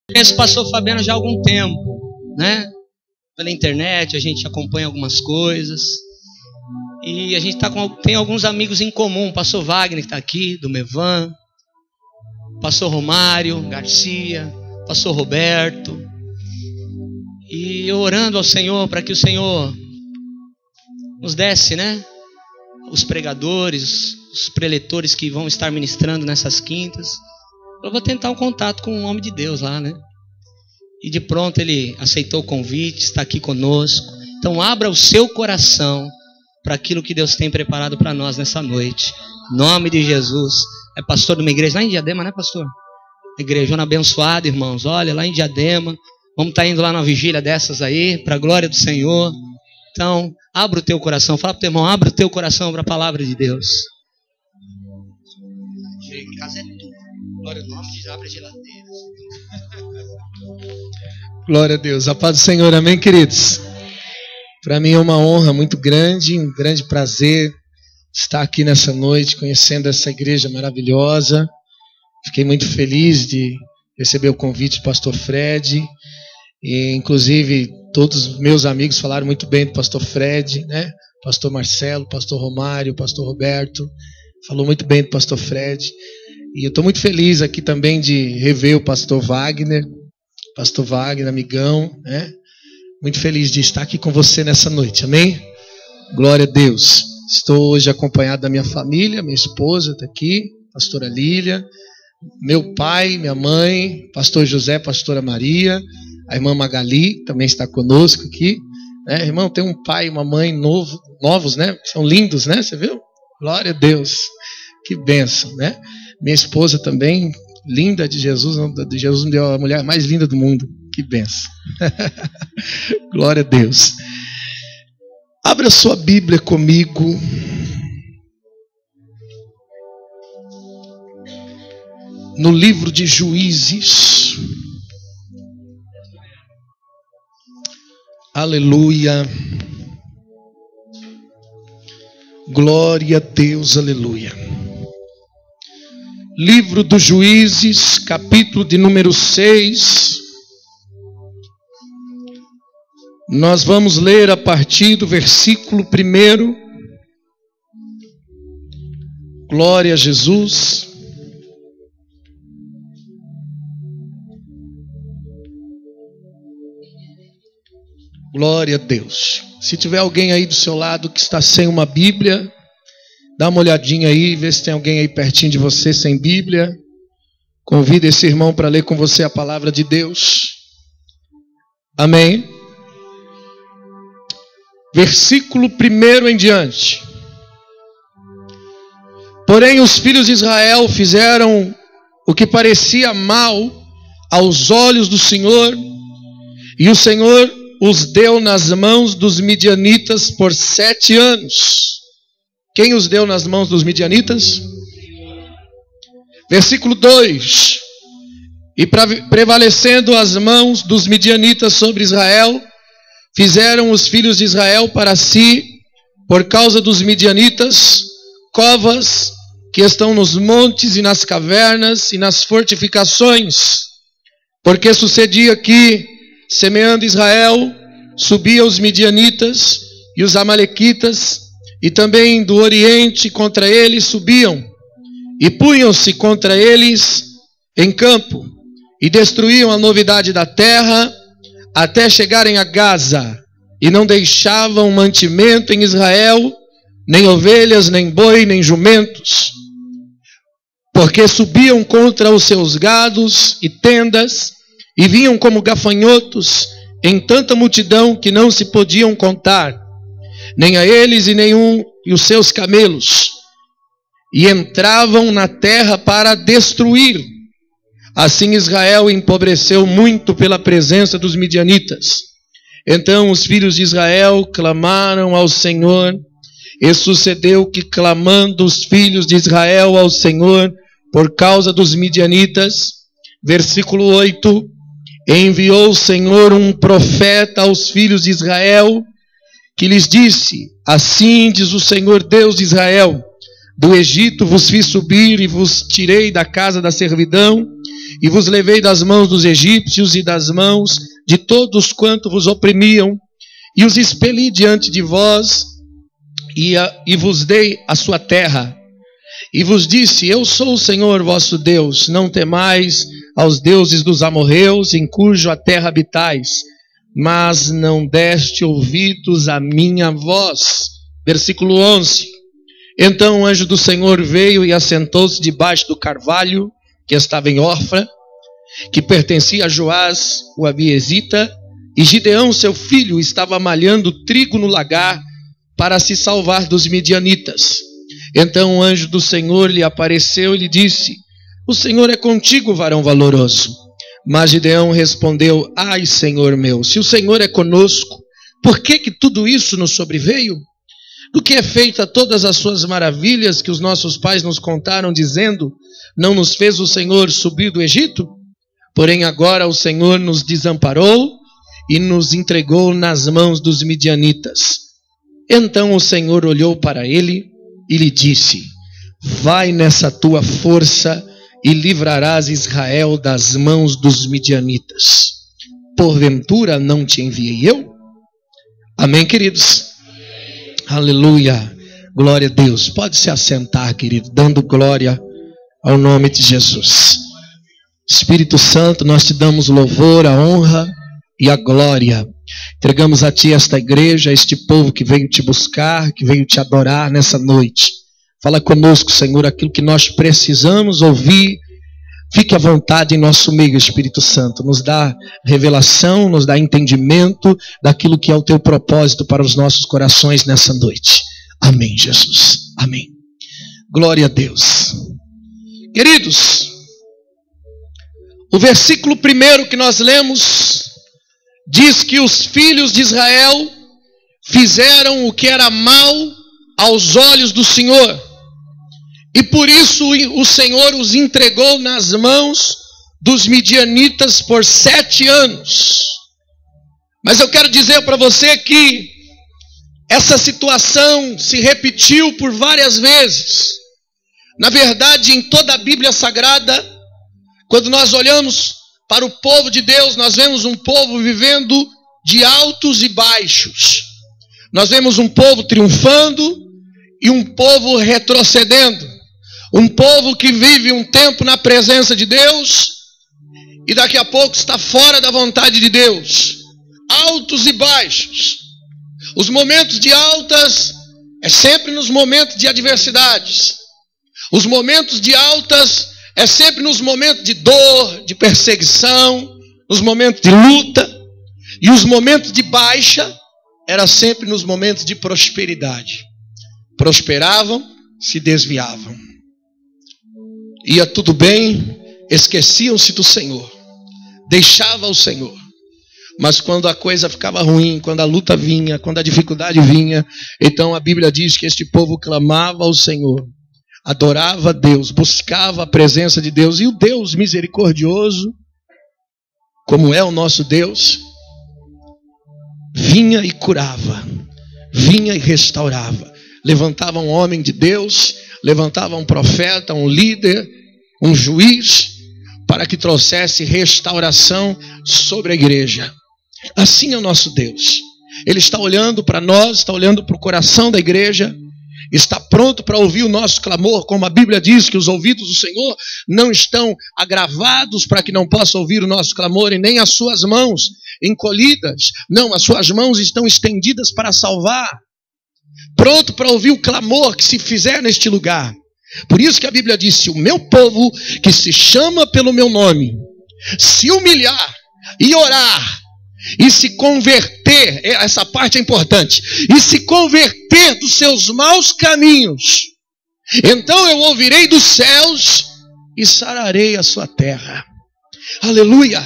Conheço o pastor Fabiano já há algum tempo, né? Pela internet, a gente acompanha algumas coisas. E a gente tem alguns amigos em comum. O pastor Wagner que está aqui, do Mevan. O pastor Romário Garcia. O pastor Roberto. E orando ao Senhor para que o Senhor nos desse, né? Os pregadores, os preletores que vão estar ministrando nessas quintas. Eu vou tentar um contato com o homem de Deus lá, né? E de pronto ele aceitou o convite, está aqui conosco. Então abra o seu coração para aquilo que Deus tem preparado para nós nessa noite. Em nome de Jesus. É pastor de uma igreja lá em Diadema, né, pastor? Igrejona abençoada, irmãos. Olha, lá em Diadema. Vamos estar indo lá numa vigília dessas aí, para a glória do Senhor. Então, abra o teu coração. Fala para o teu irmão, abra o teu coração para a palavra de Deus. Casa é tua. Glória ao nome de Deus, abre a geladeira. Glória a Deus. A paz do Senhor, amém, queridos? Para mim é uma honra muito grande, um grande prazer estar aqui nessa noite, conhecendo essa igreja maravilhosa. Fiquei muito feliz de receber o convite do pastor Fred. E, inclusive, todos os meus amigos falaram muito bem do pastor Fred, né? Pastor Marcelo, pastor Romário, pastor Roberto. Falou muito bem do pastor Fred. E eu estou muito feliz aqui também de rever o pastor Wagner, amigão, né? Muito feliz de estar aqui com você nessa noite, amém? Glória a Deus. Estou hoje acompanhado da minha família, minha esposa está aqui, pastora Lília, meu pai, minha mãe, pastor José, pastora Maria, a irmã Magali também está conosco aqui, né? Irmão, tem um pai e uma mãe novos, né? São lindos, né? Você viu? Glória a Deus. Que bênção, né? Minha esposa também, linda de Jesus me deu a mulher mais linda do mundo. Que bênção. Glória a Deus. Abra sua Bíblia comigo. No livro de Juízes. Aleluia. Glória a Deus, aleluia. Livro dos Juízes, capítulo de número 6. Nós vamos ler a partir do versículo 1. Glória a Jesus. Glória a Deus. Se tiver alguém aí do seu lado que está sem uma Bíblia, dá uma olhadinha aí, vê se tem alguém aí pertinho de você sem Bíblia. Convida esse irmão para ler com você a palavra de Deus. Amém. Versículo 1 em diante. Porém, os filhos de Israel fizeram o que parecia mal aos olhos do Senhor, e o Senhor os deu nas mãos dos midianitas por 7 anos. Quem os deu nas mãos dos midianitas? Versículo 2. E prevalecendo as mãos dos midianitas sobre Israel, fizeram os filhos de Israel para si, por causa dos midianitas, covas que estão nos montes e nas cavernas e nas fortificações. Porque sucedia que, semeando Israel, subia os midianitas e os amalequitas, e também do oriente contra eles subiam, e punham-se contra eles em campo, e destruíam a novidade da terra, até chegarem a Gaza, e não deixavam mantimento em Israel, nem ovelhas, nem boi, nem jumentos, porque subiam contra os seus gados e tendas, e vinham como gafanhotos em tanta multidão que não se podiam contar, nem a eles e os seus camelos, e entravam na terra para destruir. Assim Israel empobreceu muito pela presença dos midianitas. Então os filhos de Israel clamaram ao Senhor, e sucedeu que, clamando os filhos de Israel ao Senhor por causa dos midianitas, versículo 8, enviou o Senhor um profeta aos filhos de Israel, que lhes disse: assim diz o Senhor Deus de Israel, do Egito vos fiz subir e vos tirei da casa da servidão e vos levei das mãos dos egípcios e das mãos de todos quanto vos oprimiam e os expeli diante de vós e vos dei a sua terra. E vos disse, eu sou o Senhor vosso Deus, não temais aos deuses dos amorreus, em cuja terra habitais, mas não deste ouvidos à minha voz. Versículo 11. Então o anjo do Senhor veio e assentou-se debaixo do carvalho, que estava em Ofra, que pertencia a Joás, o abiezita, e Gideão, seu filho, estava malhando trigo no lagar para se salvar dos midianitas. Então o anjo do Senhor lhe apareceu e lhe disse, o Senhor é contigo, varão valoroso. Mas Gideão respondeu, ai, Senhor meu, se o Senhor é conosco, por que tudo isso nos sobreveio? Do que é feita todas as suas maravilhas que os nossos pais nos contaram, dizendo, não nos fez o Senhor subir do Egito? Porém agora o Senhor nos desamparou e nos entregou nas mãos dos midianitas. Então o Senhor olhou para ele e lhe disse, vai nessa tua força e livrarás Israel das mãos dos midianitas. Porventura não te enviei eu? Amém, queridos? Aleluia, glória a Deus. Pode se assentar, querido, dando glória ao nome de Jesus. Espírito Santo, nós te damos louvor, a honra e a glória. Entregamos a ti esta igreja, este povo que veio te buscar, que veio te adorar nessa noite. Fala conosco, Senhor, aquilo que nós precisamos ouvir. Fique à vontade em nosso meio, Espírito Santo. Nos dá revelação, nos dá entendimento daquilo que é o teu propósito para os nossos corações nessa noite. Amém, Jesus. Amém. Glória a Deus. Queridos, o versículo primeiro que nós lemos diz que os filhos de Israel fizeram o que era mal aos olhos do Senhor. E por isso o Senhor os entregou nas mãos dos midianitas por 7 anos. Mas eu quero dizer para você que essa situação se repetiu por várias vezes. Na verdade, em toda a Bíblia Sagrada, quando nós olhamos para o povo de Deus, nós vemos um povo vivendo de altos e baixos. Nós vemos um povo triunfando e um povo retrocedendo. Um povo que vive um tempo na presença de Deus e daqui a pouco está fora da vontade de Deus. Altos e baixos. Os momentos de altas é sempre nos momentos de adversidades. Os momentos de altas é sempre nos momentos de dor, de perseguição, nos momentos de luta. E os momentos de baixa era sempre nos momentos de prosperidade. Prosperavam, se desviavam. Ia tudo bem, esqueciam-se do Senhor. Deixava o Senhor. Mas quando a coisa ficava ruim, quando a luta vinha, quando a dificuldade vinha, então a Bíblia diz que este povo clamava ao Senhor, adorava a Deus, buscava a presença de Deus. E o Deus misericordioso, como é o nosso Deus, vinha e curava, vinha e restaurava. Levantava um homem de Deus, levantava um profeta, um líder, um juiz, para que trouxesse restauração sobre a igreja. Assim é o nosso Deus. Ele está olhando para nós, está olhando para o coração da igreja, está pronto para ouvir o nosso clamor, como a Bíblia diz que os ouvidos do Senhor não estão agravados para que não possa ouvir o nosso clamor, e nem as suas mãos encolhidas. Não, as suas mãos estão estendidas para salvar, pronto para ouvir o clamor que se fizer neste lugar. Por isso que a Bíblia diz, se o meu povo, que se chama pelo meu nome, se humilhar e orar, e se converter, essa parte é importante, e se converter dos seus maus caminhos, então eu ouvirei dos céus e sararei a sua terra. Aleluia.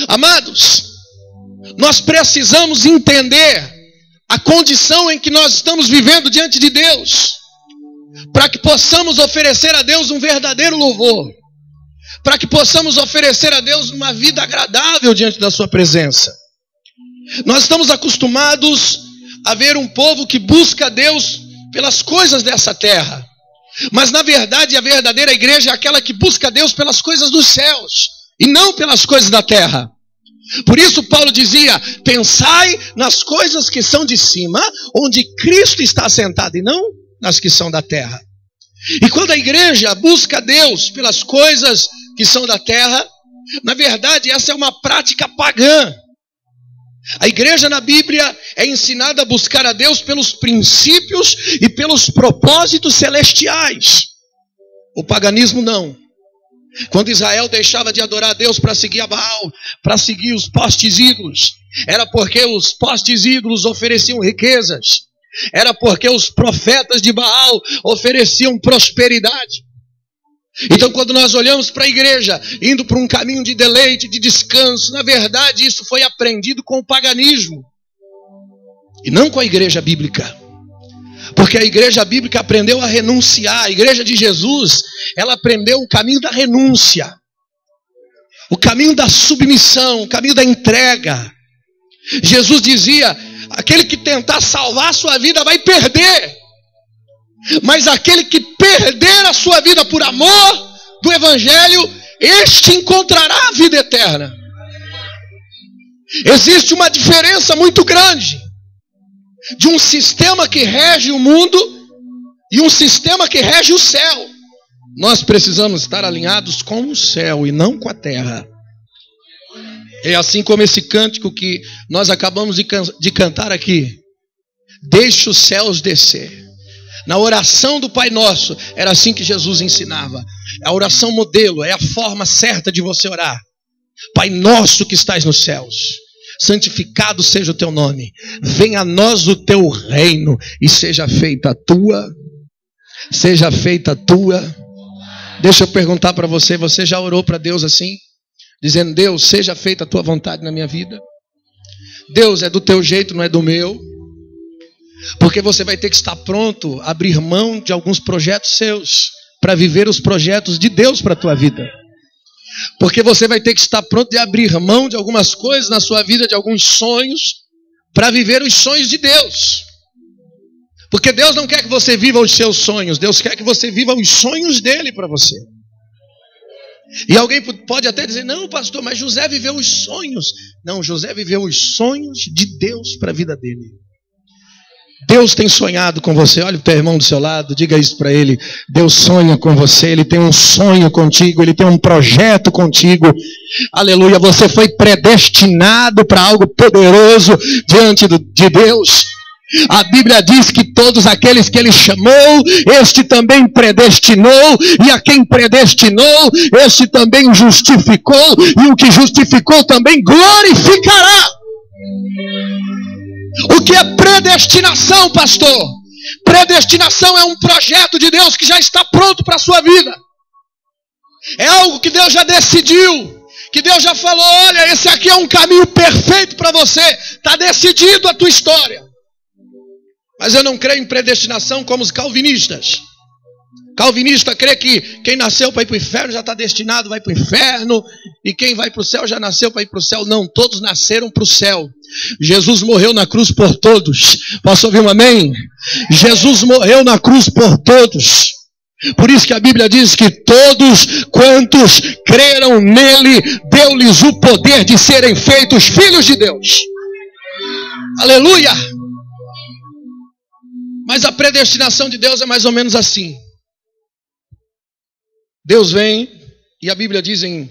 Amados, nós precisamos entender a condição em que nós estamos vivendo diante de Deus, para que possamos oferecer a Deus um verdadeiro louvor, para que possamos oferecer a Deus uma vida agradável diante da sua presença. Nós estamos acostumados a ver um povo que busca a Deus pelas coisas dessa terra. Mas na verdade a verdadeira igreja é aquela que busca Deus pelas coisas dos céus e não pelas coisas da terra. Por isso Paulo dizia: pensai nas coisas que são de cima, onde Cristo está assentado, e não nas que são da terra. E quando a igreja busca Deus pelas coisas que são da terra, na verdade essa é uma prática pagã. A igreja na Bíblia é ensinada a buscar a Deus pelos princípios e pelos propósitos celestiais. O paganismo não. Quando Israel deixava de adorar a Deus para seguir a Baal, para seguir os postes ídolos, era porque os postes ídolos ofereciam riquezas, era porque os profetas de Baal ofereciam prosperidade. Então quando nós olhamos para a igreja indo para um caminho de deleite, de descanso, na verdade isso foi aprendido com o paganismo e não com a igreja bíblica. Porque a igreja bíblica aprendeu a renunciar. A igreja de Jesus, ela aprendeu o caminho da renúncia, o caminho da submissão, o caminho da entrega. Jesus dizia: aquele que tentar salvar a sua vida vai perder, mas aquele que perder a sua vida por amor do evangelho, este encontrará a vida eterna. Existe uma diferença muito grande de um sistema que rege o mundo e um sistema que rege o céu. Nós precisamos estar alinhados com o céu e não com a terra. É assim como esse cântico que nós acabamos de cantar aqui: deixe os céus descer. Na oração do Pai Nosso, era assim que Jesus ensinava. A oração modelo, é a forma certa de você orar. Pai nosso que estás nos céus, santificado seja o teu nome. Venha a nós o teu reino e seja feita a tua. Seja feita a tua. Deixa eu perguntar para você, você já orou para Deus assim? Dizendo: Deus, seja feita a tua vontade na minha vida. Deus, é do teu jeito, não é do meu. Porque você vai ter que estar pronto a abrir mão de alguns projetos seus para viver os projetos de Deus para a tua vida. Porque você vai ter que estar pronto de abrir mão de algumas coisas na sua vida, de alguns sonhos, para viver os sonhos de Deus. Porque Deus não quer que você viva os seus sonhos, Deus quer que você viva os sonhos dele para você. E alguém pode até dizer: não, pastor, mas José viveu os sonhos. Não, José viveu os sonhos de Deus para a vida dele. Deus tem sonhado com você. Olha o teu irmão do seu lado, diga isso para ele: Deus sonha com você, Ele tem um sonho contigo, Ele tem um projeto contigo. Aleluia, você foi predestinado para algo poderoso diante de Deus. A Bíblia diz que todos aqueles que Ele chamou, este também predestinou, e a quem predestinou, este também justificou, e o que justificou também glorificará. O que é predestinação, pastor? Predestinação é um projeto de Deus que já está pronto para a sua vida. É algo que Deus já decidiu, que Deus já falou: olha, esse aqui é um caminho perfeito para você, está decidido a tua história. Mas eu não creio em predestinação como os calvinistas. Calvinista crê que quem nasceu para ir para o inferno já está destinado, vai para o inferno, e quem vai para o céu já nasceu para ir para o céu. Não, todos nasceram para o céu. Jesus morreu na cruz por todos. Posso ouvir um amém? Jesus morreu na cruz por todos. Por isso que a Bíblia diz que todos quantos creram nele, deu-lhes o poder de serem feitos filhos de Deus. Aleluia! Mas a predestinação de Deus é mais ou menos assim. Deus vem, e a Bíblia diz em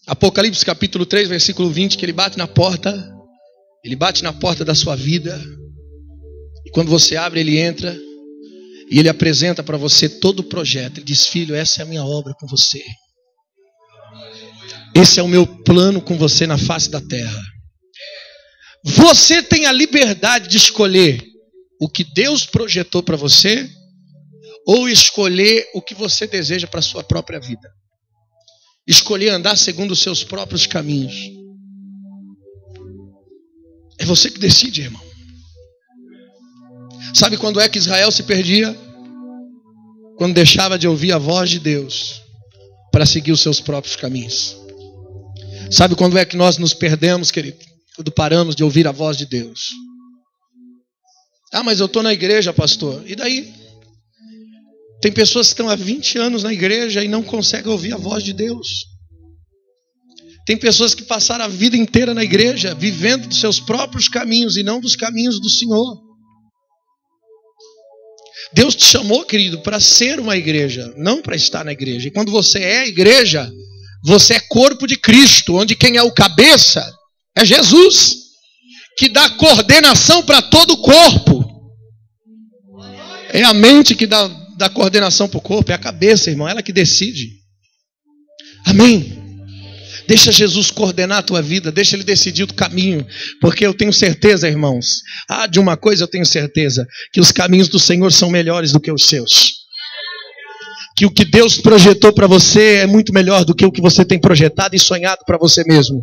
Apocalipse capítulo 3, versículo 20, que Ele bate na porta da sua vida, e quando você abre, Ele entra, e Ele apresenta para você todo o projeto. Ele diz: filho, essa é a minha obra com você, esse é o meu plano com você na face da terra. Você tem a liberdade de escolher o que Deus projetou para você, ou escolher o que você deseja para a sua própria vida. Escolher andar segundo os seus próprios caminhos. É você que decide, irmão. Sabe quando é que Israel se perdia? Quando deixava de ouvir a voz de Deus para seguir os seus próprios caminhos. Sabe quando é que nós nos perdemos, querido? Quando paramos de ouvir a voz de Deus. Ah, mas eu estou na igreja, pastor. E daí? Tem pessoas que estão há 20 anos na igreja e não conseguem ouvir a voz de Deus. Tem pessoas que passaram a vida inteira na igreja, vivendo dos seus próprios caminhos e não dos caminhos do Senhor. Deus te chamou, querido, para ser uma igreja, não para estar na igreja. E quando você é igreja, você é corpo de Cristo, onde quem é o cabeça é Jesus, que dá coordenação para todo o corpo. É a mente que dá coordenação para o corpo, é a cabeça, irmão, ela que decide. Amém? Deixa Jesus coordenar a tua vida, deixa Ele decidir o caminho, porque eu tenho certeza, irmãos, de uma coisa eu tenho certeza, que os caminhos do Senhor são melhores do que os seus. Que o que Deus projetou para você é muito melhor do que o que você tem projetado e sonhado para você mesmo.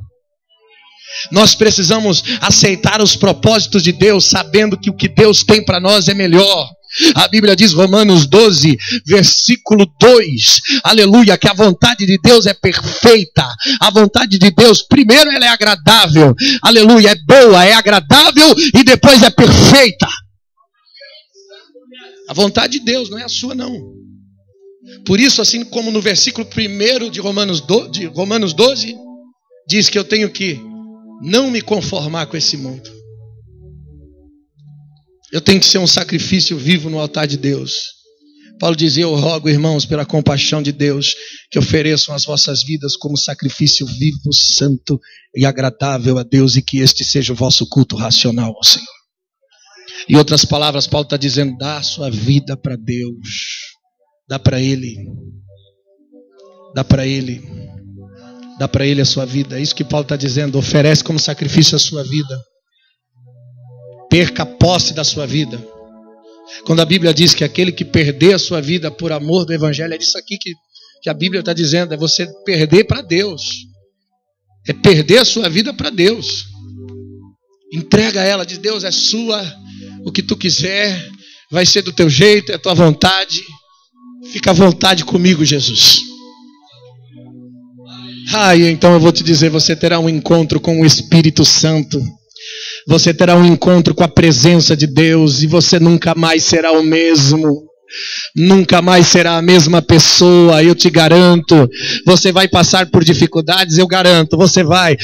Nós precisamos aceitar os propósitos de Deus, sabendo que o que Deus tem para nós é melhor. A Bíblia diz, Romanos 12, versículo 2, aleluia, que a vontade de Deus é perfeita. A vontade de Deus, primeiro ela é agradável, aleluia, é boa, é agradável e depois é perfeita. A vontade de Deus, não é a sua não. Por isso, assim como no versículo 1 de Romanos 12, diz que eu tenho que não me conformar com esse mundo. Eu tenho que ser um sacrifício vivo no altar de Deus. Paulo dizia, eu rogo, irmãos, pela compaixão de Deus, que ofereçam as vossas vidas como sacrifício vivo, santo e agradável a Deus, e que este seja o vosso culto racional ao Senhor. Em outras palavras, Paulo está dizendo, dá a sua vida para Deus. Dá para Ele. Dá para Ele. Dá para Ele a sua vida. É isso que Paulo está dizendo, oferece como sacrifício a sua vida. Perca a posse da sua vida. Quando a Bíblia diz que aquele que perder a sua vida por amor do Evangelho, é isso aqui que a Bíblia está dizendo, é você perder para Deus. É perder a sua vida para Deus. Entrega ela, diz, Deus é sua, o que tu quiser, vai ser do teu jeito, é a tua vontade. Fica à vontade comigo, Jesus. E então eu vou te dizer, você terá um encontro com o Espírito Santo. Você terá um encontro com a presença de Deus e você nunca mais será o mesmo. Nunca mais será a mesma pessoa, eu te garanto. Você vai passar por dificuldades, eu garanto. Você vai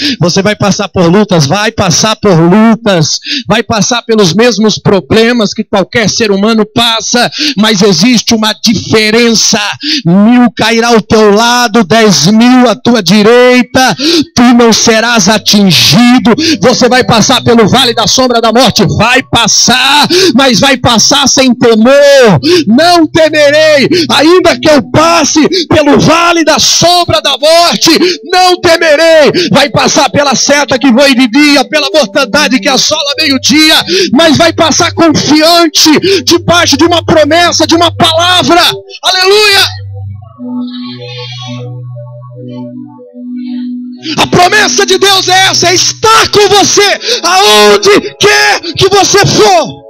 passar por lutas, vai passar por lutas, vai passar pelos mesmos problemas que qualquer ser humano passa, mas existe uma diferença. 1000 cairá ao teu lado, 10.000 à tua direita, tu não serás atingido. Você vai passar pelo vale da sombra da morte, vai passar, mas vai passar sem temor. Não temerei, ainda que eu passe pelo vale da sombra da morte, não temerei. Vai passar pela seta que voa de dia, pela mortandade que assola meio-dia, mas vai passar confiante, debaixo de uma promessa, de uma palavra. Aleluia! A promessa de Deus é essa, é estar com você, aonde quer que você for.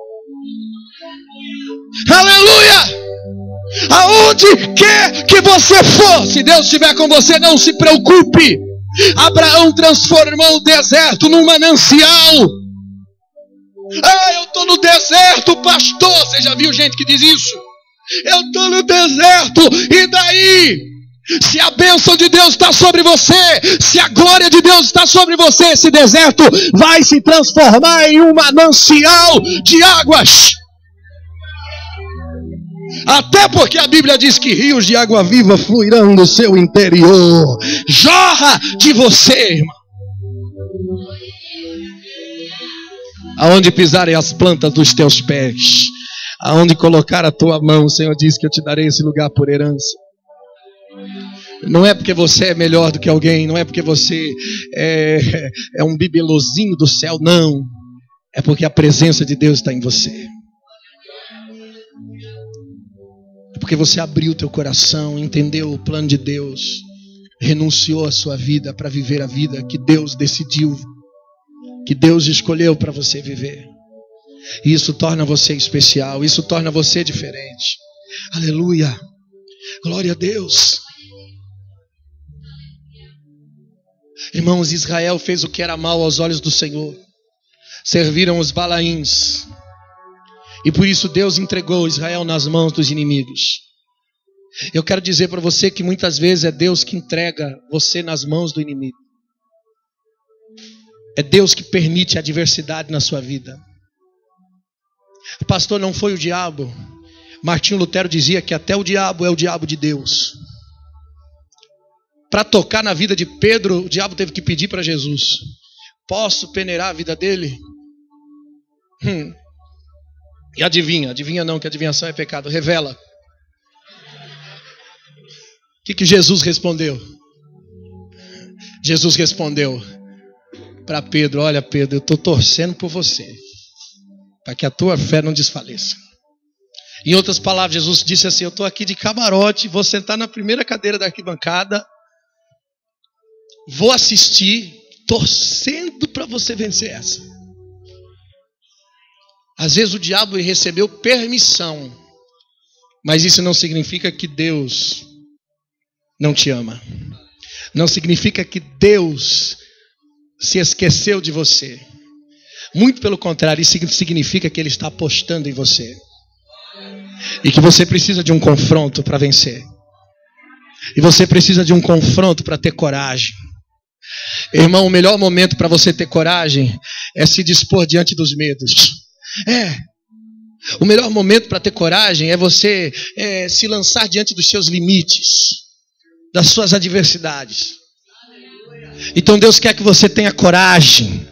Aleluia! Aonde quer que você for, se Deus estiver com você, não se preocupe. Abraão transformou o deserto num manancial. Eu estou no deserto, pastor. Você já viu gente que diz isso? Eu estou no deserto, e daí? Se a bênção de Deus está sobre você, se a glória de Deus está sobre você, esse deserto vai se transformar em um manancial de águas. Até porque a Bíblia diz que rios de água viva fluirão do seu interior. Jorra de você, irmão. Aonde pisarem as plantas dos teus pés, aonde colocar a tua mão, o Senhor diz que eu te darei esse lugar por herança. Não é porque você é melhor do que alguém, não é porque você é um bibelozinho do céu, não. É porque a presença de Deus está em você. É porque você abriu o teu coração, entendeu o plano de Deus, renunciou à sua vida para viver a vida que Deus decidiu, que Deus escolheu para você viver. E isso torna você especial, isso torna você diferente. Aleluia, glória a Deus. Irmãos, Israel fez o que era mal aos olhos do Senhor. Serviram os Balaíns. E por isso Deus entregou Israel nas mãos dos inimigos. Eu quero dizer para você que muitas vezes é Deus que entrega você nas mãos do inimigo. É Deus que permite a adversidade na sua vida. Pastor, não foi o diabo. Martinho Lutero dizia que até o diabo é o diabo de Deus. Para tocar na vida de Pedro, o diabo teve que pedir para Jesus: posso peneirar a vida dele? E adivinha não, que adivinhação é pecado. Revela. O que Jesus respondeu? Jesus respondeu para Pedro: olha, Pedro, eu estou torcendo por você, para que a tua fé não desfaleça. Em outras palavras, Jesus disse assim: eu estou aqui de camarote, vou sentar na primeira cadeira da arquibancada, vou assistir, torcendo para você vencer essa. Às vezes o diabo recebeu permissão, mas isso não significa que Deus não te ama. Não significa que Deus se esqueceu de você. Muito pelo contrário, isso significa que Ele está apostando em você. E que você precisa de um confronto para vencer. E você precisa de um confronto para ter coragem. Irmão, o melhor momento para você ter coragem é se dispor diante dos medos. O melhor momento para ter coragem é você se lançar diante dos seus limites, das suas adversidades. Então Deus quer que você tenha coragem.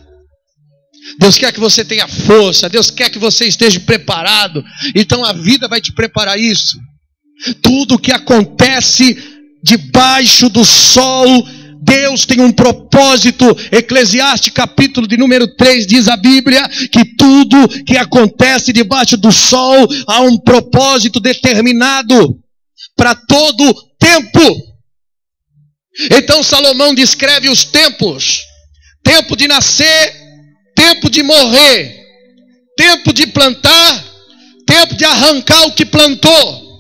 Deus quer que você tenha força. Deus quer que você esteja preparado. Então a vida vai te preparar isso. Tudo que acontece debaixo do sol, Deus tem um propósito. Eclesiastes capítulo de número 3 diz a Bíblia que tudo que acontece debaixo do sol há um propósito determinado para todo tempo. Então Salomão descreve os tempos: tempo de nascer, tempo de morrer, tempo de plantar, tempo de arrancar o que plantou,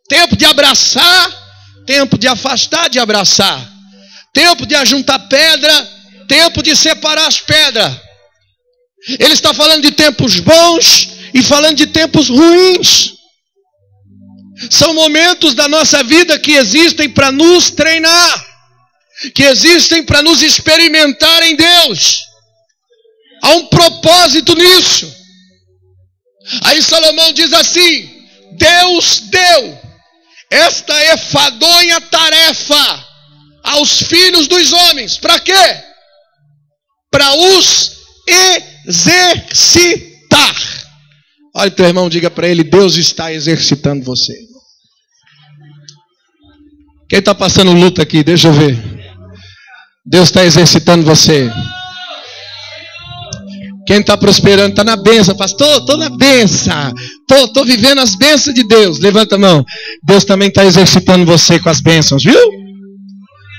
tempo de abraçar, tempo de afastar de abraçar, tempo de ajuntar pedra, tempo de separar as pedras. Ele está falando de tempos bons e falando de tempos ruins. São momentos da nossa vida que existem para nos treinar, que existem para nos experimentar em Deus. Há um propósito nisso. Aí Salomão diz assim: Deus deu esta enfadonha tarefa aos filhos dos homens. Para quê? Para os exercitar. Olha teu irmão, diga para ele: Deus está exercitando você. Quem está passando luta aqui? Deixa eu ver. Deus está exercitando você. Quem está prosperando, está na bênção. Pastor, estou na bênção. Estou vivendo as bênçãos de Deus. Levanta a mão. Deus também está exercitando você com as bênçãos, viu?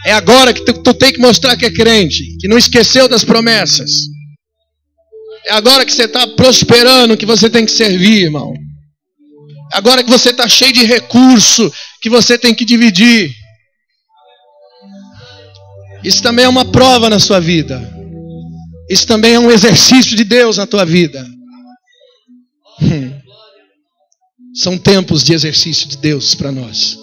É agora que tu tem que mostrar que é crente, que não esqueceu das promessas. É agora que você está prosperando que você tem que servir, irmão. É agora que você está cheio de recurso que você tem que dividir. Isso também é uma prova na sua vida. Isso também é um exercício de Deus na tua vida. São tempos de exercício de Deus para nós.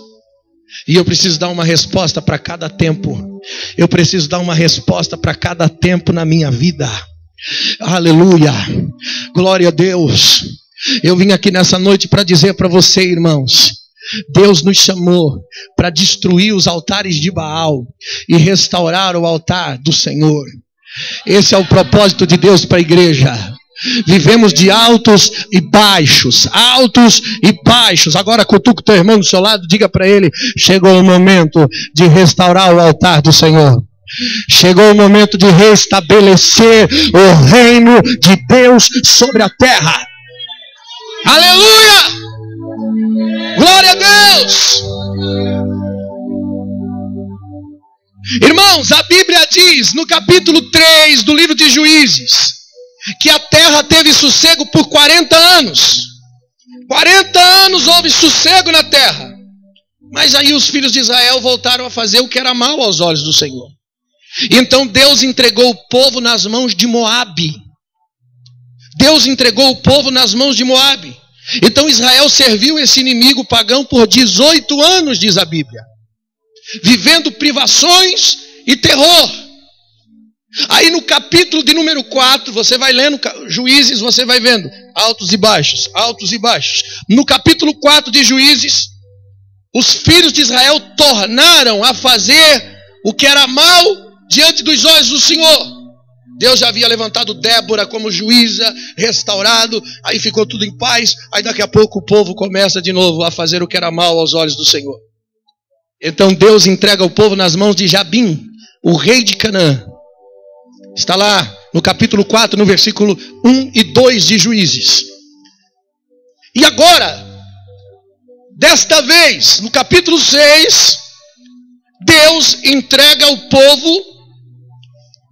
E eu preciso dar uma resposta para cada tempo. Eu preciso dar uma resposta para cada tempo na minha vida. Aleluia. Glória a Deus. Eu vim aqui nessa noite para dizer para você, irmãos, Deus nos chamou para destruir os altares de Baal e restaurar o altar do Senhor. Esse é o propósito de Deus para a igreja. Vivemos de altos e baixos. Altos e baixos. Agora cutuca o teu irmão do seu lado, diga para ele: chegou o momento de restaurar o altar do Senhor. Chegou o momento de restabelecer o reino de Deus sobre a terra. Aleluia! Glória a Deus! Irmãos, a Bíblia diz no capítulo 3 do livro de Juízes que a terra teve sossego por 40 anos. 40 anos houve sossego na terra. Mas aí os filhos de Israel voltaram a fazer o que era mal aos olhos do Senhor. Então Deus entregou o povo nas mãos de Moabe. Deus entregou o povo nas mãos de Moabe. Então Israel serviu esse inimigo pagão por 18 anos, diz a Bíblia, vivendo privações e terror. Aí no capítulo de número 4, você vai lendo Juízes, você vai vendo altos e baixos, altos e baixos. No capítulo 4 de Juízes, os filhos de Israel tornaram a fazer o que era mal diante dos olhos do Senhor. Deus já havia levantado Débora como juíza, restaurado, aí ficou tudo em paz, aí daqui a pouco o povo começa de novo a fazer o que era mal aos olhos do Senhor. Então Deus entrega o povo nas mãos de Jabim, o rei de Canaã. Está lá no capítulo 4, no versículo 1 e 2 de Juízes. E agora, desta vez, no capítulo 6, Deus entrega o povo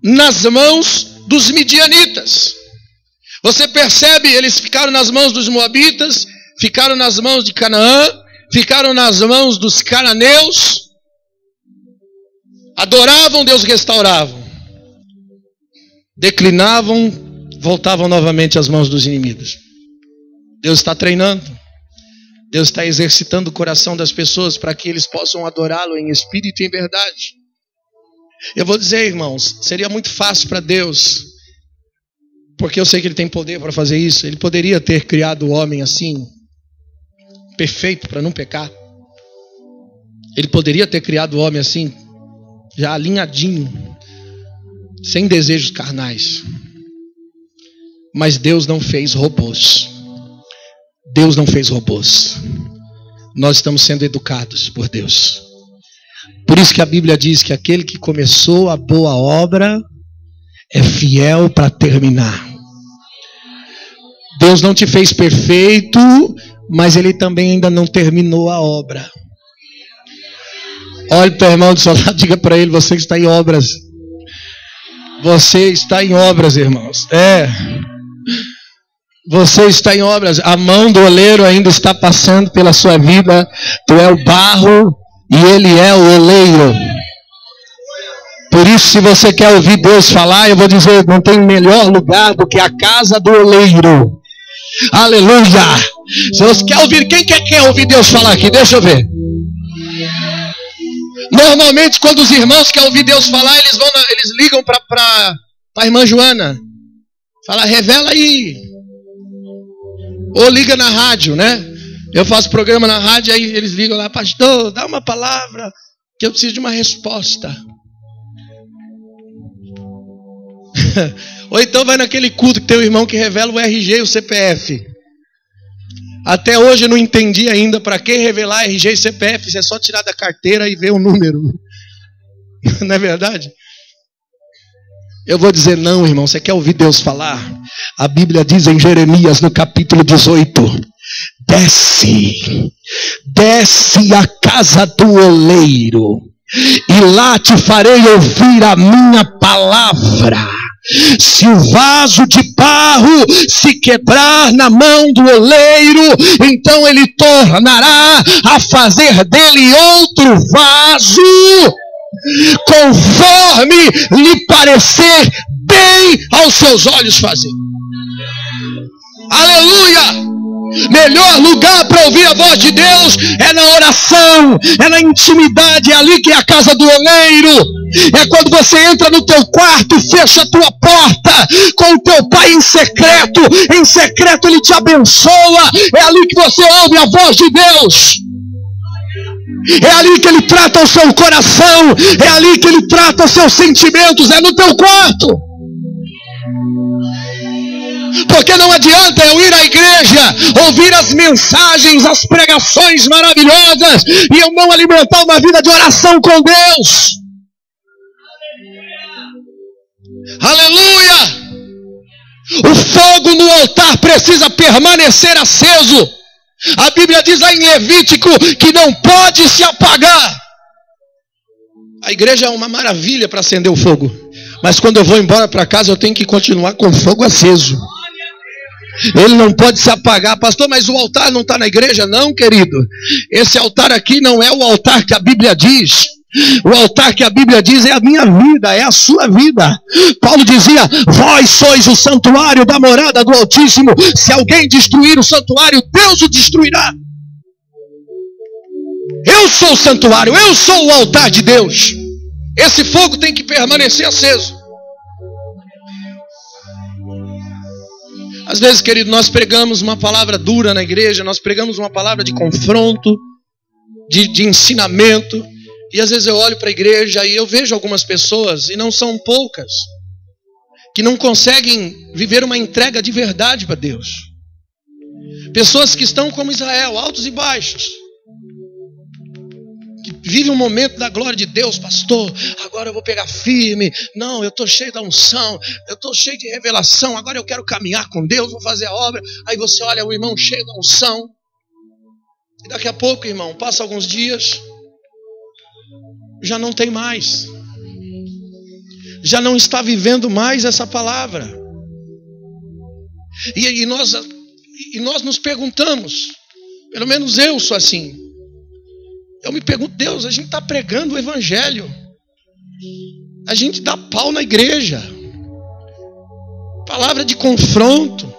nas mãos dos midianitas. Você percebe, eles ficaram nas mãos dos moabitas, ficaram nas mãos de Canaã, ficaram nas mãos dos cananeus, adoravam, Deus restaurava. Declinavam, voltavam novamente às mãos dos inimigos. Deus está treinando, Deus está exercitando o coração das pessoas para que eles possam adorá-lo em espírito e em verdade. Eu vou dizer, irmãos, seria muito fácil para Deus, porque eu sei que Ele tem poder para fazer isso. Ele poderia ter criado o homem assim, perfeito para não pecar. Ele poderia ter criado o homem assim, já alinhadinho, sem desejos carnais. Mas Deus não fez robôs. Deus não fez robôs. Nós estamos sendo educados por Deus. Por isso que a Bíblia diz que aquele que começou a boa obra é fiel para terminar. Deus não te fez perfeito, mas Ele também ainda não terminou a obra. Olhe para o irmão do seu lado, diga para ele: você está em obras. Você está em obras, irmãos. Você está em obras. A mão do oleiro ainda está passando pela sua vida. Tu é o barro e Ele é o oleiro. Por isso, se você quer ouvir Deus falar, eu vou dizer: não tem melhor lugar do que a casa do oleiro. Aleluia! Se você quer ouvir, quem quer ouvir Deus falar aqui? Deixa eu ver. Normalmente, quando os irmãos querem ouvir Deus falar, eles ligam para a irmã Joana. Fala: revela aí. Ou liga na rádio, né? Eu faço programa na rádio, aí eles ligam lá: pastor, dá uma palavra, que eu preciso de uma resposta. Ou então vai naquele culto que tem um irmão que revela o RG e o CPF. Até hoje eu não entendi ainda para que revelar RG e CPF. Isso é só tirar da carteira e ver o número. Não é verdade? Eu vou dizer: não, irmão. Você quer ouvir Deus falar? A Bíblia diz em Jeremias, no capítulo 18: desce à casa do oleiro, e lá te farei ouvir a minha palavra. Se o vaso de barro se quebrar na mão do oleiro, então ele tornará a fazer dele outro vaso, conforme lhe parecer bem aos seus olhos fazer. Aleluia! Melhor lugar para ouvir a voz de Deus é na oração, é na intimidade, é ali que é a casa do oleiro. É quando você entra no teu quarto, fecha a tua porta com o teu pai em secreto ele te abençoa. É ali que você ouve a voz de Deus. É ali que Ele trata o seu coração, é ali que Ele trata os seus sentimentos, é no teu quarto. Porque não adianta eu ir à igreja, ouvir as mensagens, as pregações maravilhosas, e eu não alimentar uma vida de oração com Deus. Aleluia! O fogo no altar precisa permanecer aceso. A Bíblia diz lá em Levítico que não pode se apagar. A igreja é uma maravilha para acender o fogo, mas quando eu vou embora para casa eu tenho que continuar com o fogo aceso. Ele não pode se apagar. Pastor, mas o altar não está na igreja? Não, querido. Esse altar aqui não é o altar que a Bíblia diz. O altar que a Bíblia diz é a minha vida, é a sua vida. Paulo dizia: vós sois o santuário da morada do Altíssimo. Se alguém destruir o santuário, Deus o destruirá. Eu sou o santuário, eu sou o altar de Deus. Esse fogo tem que permanecer aceso. Às vezes, querido, nós pregamos uma palavra dura na igreja, nós pregamos uma palavra de confronto, de ensinamento, e às vezes eu olho para a igreja e eu vejo algumas pessoas, e não são poucas, que não conseguem viver uma entrega de verdade para Deus. Pessoas que estão como Israel, altos e baixos, que vivem um momento da glória de Deus. Pastor, agora eu vou pegar firme, não, eu estou cheio da unção, eu estou cheio de revelação, agora eu quero caminhar com Deus, vou fazer a obra. Aí você olha o irmão cheio da unção, e daqui a pouco, irmão, passa alguns dias, já não tem mais, já não está vivendo mais essa palavra. E nós nos perguntamos, pelo menos eu sou assim, eu me pergunto: Deus, a gente está pregando o evangelho, a gente dá pau na igreja, palavra de confronto,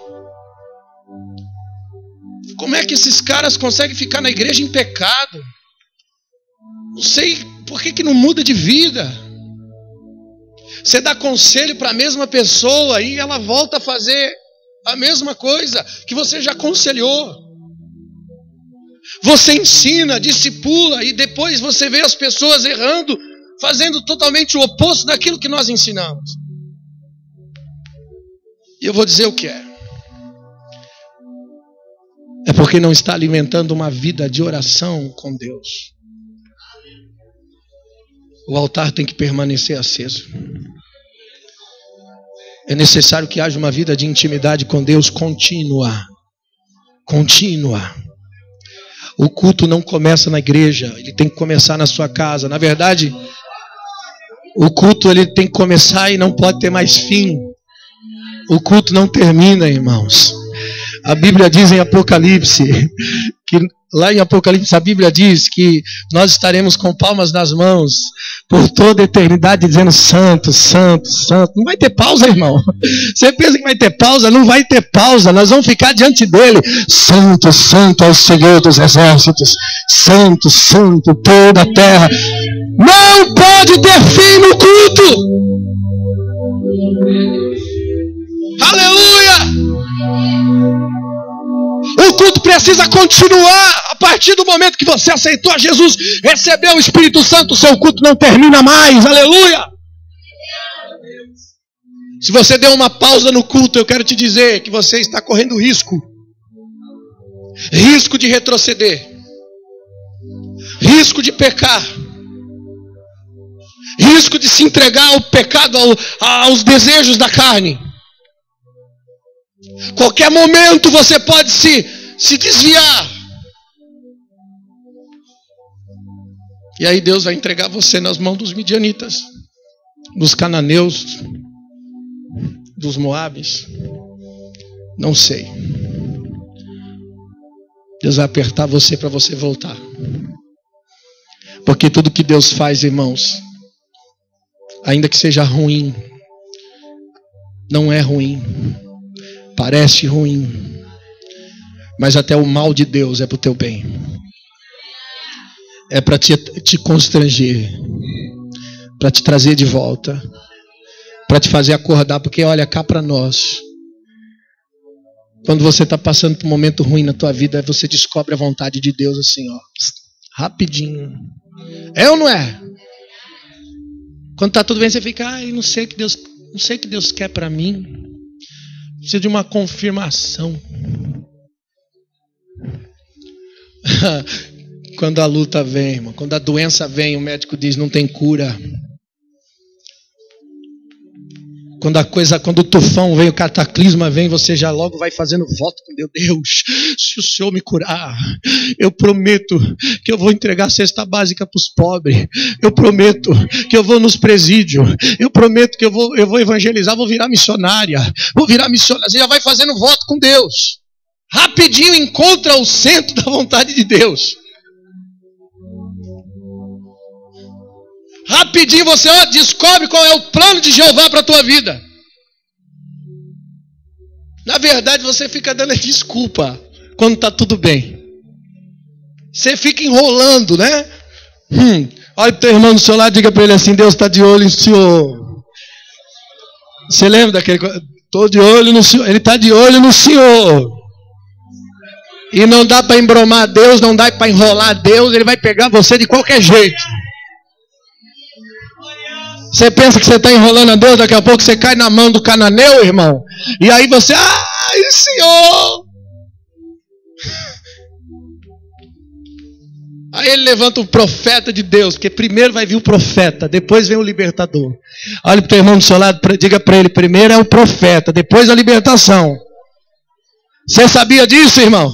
como é que esses caras conseguem ficar na igreja em pecado? Não sei por que não muda de vida. Você dá conselho para a mesma pessoa e ela volta a fazer a mesma coisa que você já aconselhou. Você ensina, discipula, e depois você vê as pessoas errando, fazendo totalmente o oposto daquilo que nós ensinamos. E eu vou dizer o que é. É porque não está alimentando uma vida de oração com Deus. O altar tem que permanecer aceso. É necessário que haja uma vida de intimidade com Deus contínua. Contínua. O culto não começa na igreja, ele tem que começar na sua casa. Na verdade, o culto ele tem que começar e não pode ter mais fim. O culto não termina, irmãos. A Bíblia diz em Apocalipse, que lá em Apocalipse a Bíblia diz que nós estaremos com palmas nas mãos por toda a eternidade dizendo: santo, santo, santo. Não vai ter pausa, irmão. Você pensa que vai ter pausa? Não vai ter pausa. Nós vamos ficar diante dele: santo, santo é o Senhor dos exércitos, santo, santo, toda a terra. Não pode ter fim no culto. Aleluia! O culto precisa continuar. A partir do momento que você aceitou a Jesus, recebeu o Espírito Santo, o seu culto não termina mais. Aleluia! Se você deu uma pausa no culto, eu quero te dizer que você está correndo risco. Risco de retroceder. Risco de pecar. Risco de se entregar ao pecado, aos desejos da carne. Qualquer momento você pode se desviar. E aí Deus vai entregar você nas mãos dos midianitas, dos cananeus, dos moabes. Não sei. Deus vai apertar você para você voltar. Porque tudo que Deus faz, irmãos, ainda que seja ruim, não é ruim. Parece ruim, mas até o mal de Deus é para o teu bem. É para te constranger, para te trazer de volta, para te fazer acordar. Porque olha, cá para nós, quando você está passando por um momento ruim na tua vida, você descobre a vontade de Deus assim, ó, rapidinho. É ou não é? Quando está tudo bem, você fica: ai, não sei o que Deus quer para mim. Precisa de uma confirmação. Quando a luta vem, irmão, quando a doença vem, o médico diz: não tem cura. Quando o tufão vem, o cataclisma vem, você já logo vai fazendo voto com Deus. Deus, se o Senhor me curar, eu prometo que eu vou entregar a cesta básica para os pobres. Eu prometo que eu vou nos presídios. Eu prometo que eu vou evangelizar, vou virar missionária. Você já vai fazendo voto com Deus. Rapidinho encontra o centro da vontade de Deus. Rapidinho você descobre qual é o plano de Jeová para a tua vida. Na verdade, você fica dando desculpa quando está tudo bem. Você fica enrolando, né? Olha o teu irmão do seu lado, diga para ele assim: Deus está de olho no senhor. Você lembra daquele? Estou de olho no senhor. Ele está de olho no senhor. E não dá para embromar Deus, não dá para enrolar Deus. Ele vai pegar você de qualquer jeito. Você pensa que você está enrolando a Deus, daqui a pouco você cai na mão do cananeu, irmão. E aí você, ai, Senhor. Aí ele levanta o profeta de Deus, porque primeiro vai vir o profeta, depois vem o libertador. Olha para o teu irmão do seu lado, diga para ele: primeiro é o profeta, depois a libertação. Você sabia disso, irmão?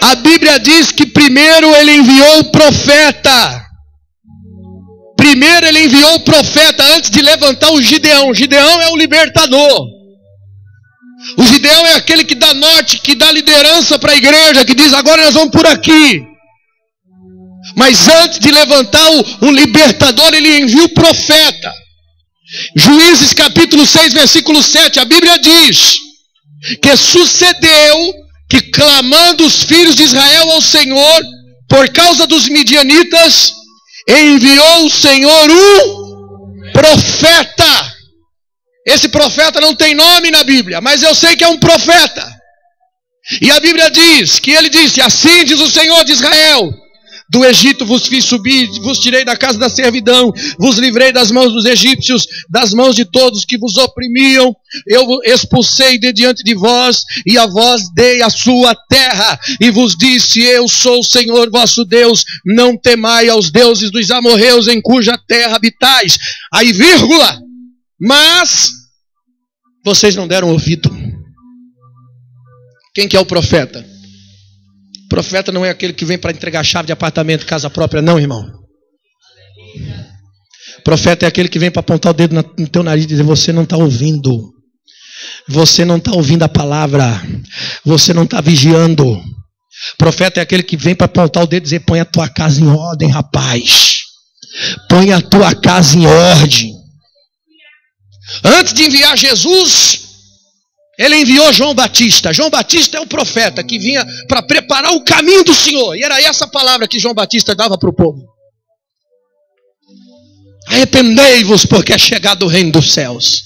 A Bíblia diz que primeiro ele enviou o profeta. Primeiro ele enviou o profeta antes de levantar o Gideão. O Gideão é o libertador. O Gideão é aquele que dá norte, que dá liderança para a igreja, que diz: agora nós vamos por aqui. Mas antes de levantar o libertador, ele envia o profeta. Juízes capítulo 6, versículo 7, a Bíblia diz que sucedeu que, clamando os filhos de Israel ao Senhor por causa dos midianitas, enviou o Senhor um profeta. Esse profeta não tem nome na Bíblia, mas eu sei que é um profeta. E a Bíblia diz que ele disse: assim diz o Senhor de Israel: do Egito vos fiz subir, vos tirei da casa da servidão, vos livrei das mãos dos egípcios, das mãos de todos que vos oprimiam. Eu expulsei de diante de vós, e a vós dei a sua terra, e vos disse: eu sou o Senhor vosso Deus, não temai aos deuses dos amorreus em cuja terra habitais. Aí vírgula, mas vocês não deram ouvido. Quem que é o profeta? O profeta não é aquele que vem para entregar a chave de apartamento, casa própria, não, irmão. O profeta é aquele que vem para apontar o dedo no teu nariz e dizer: você não está ouvindo. Você não está ouvindo a palavra. Você não está vigiando. O profeta é aquele que vem para apontar o dedo e dizer: põe a tua casa em ordem, rapaz. Põe a tua casa em ordem. Antes de enviar Jesus, ele enviou João Batista. João Batista é o profeta que vinha para preparar o caminho do Senhor. E era essa palavra que João Batista dava para o povo: arrependei-vos, porque é chegado o reino dos céus.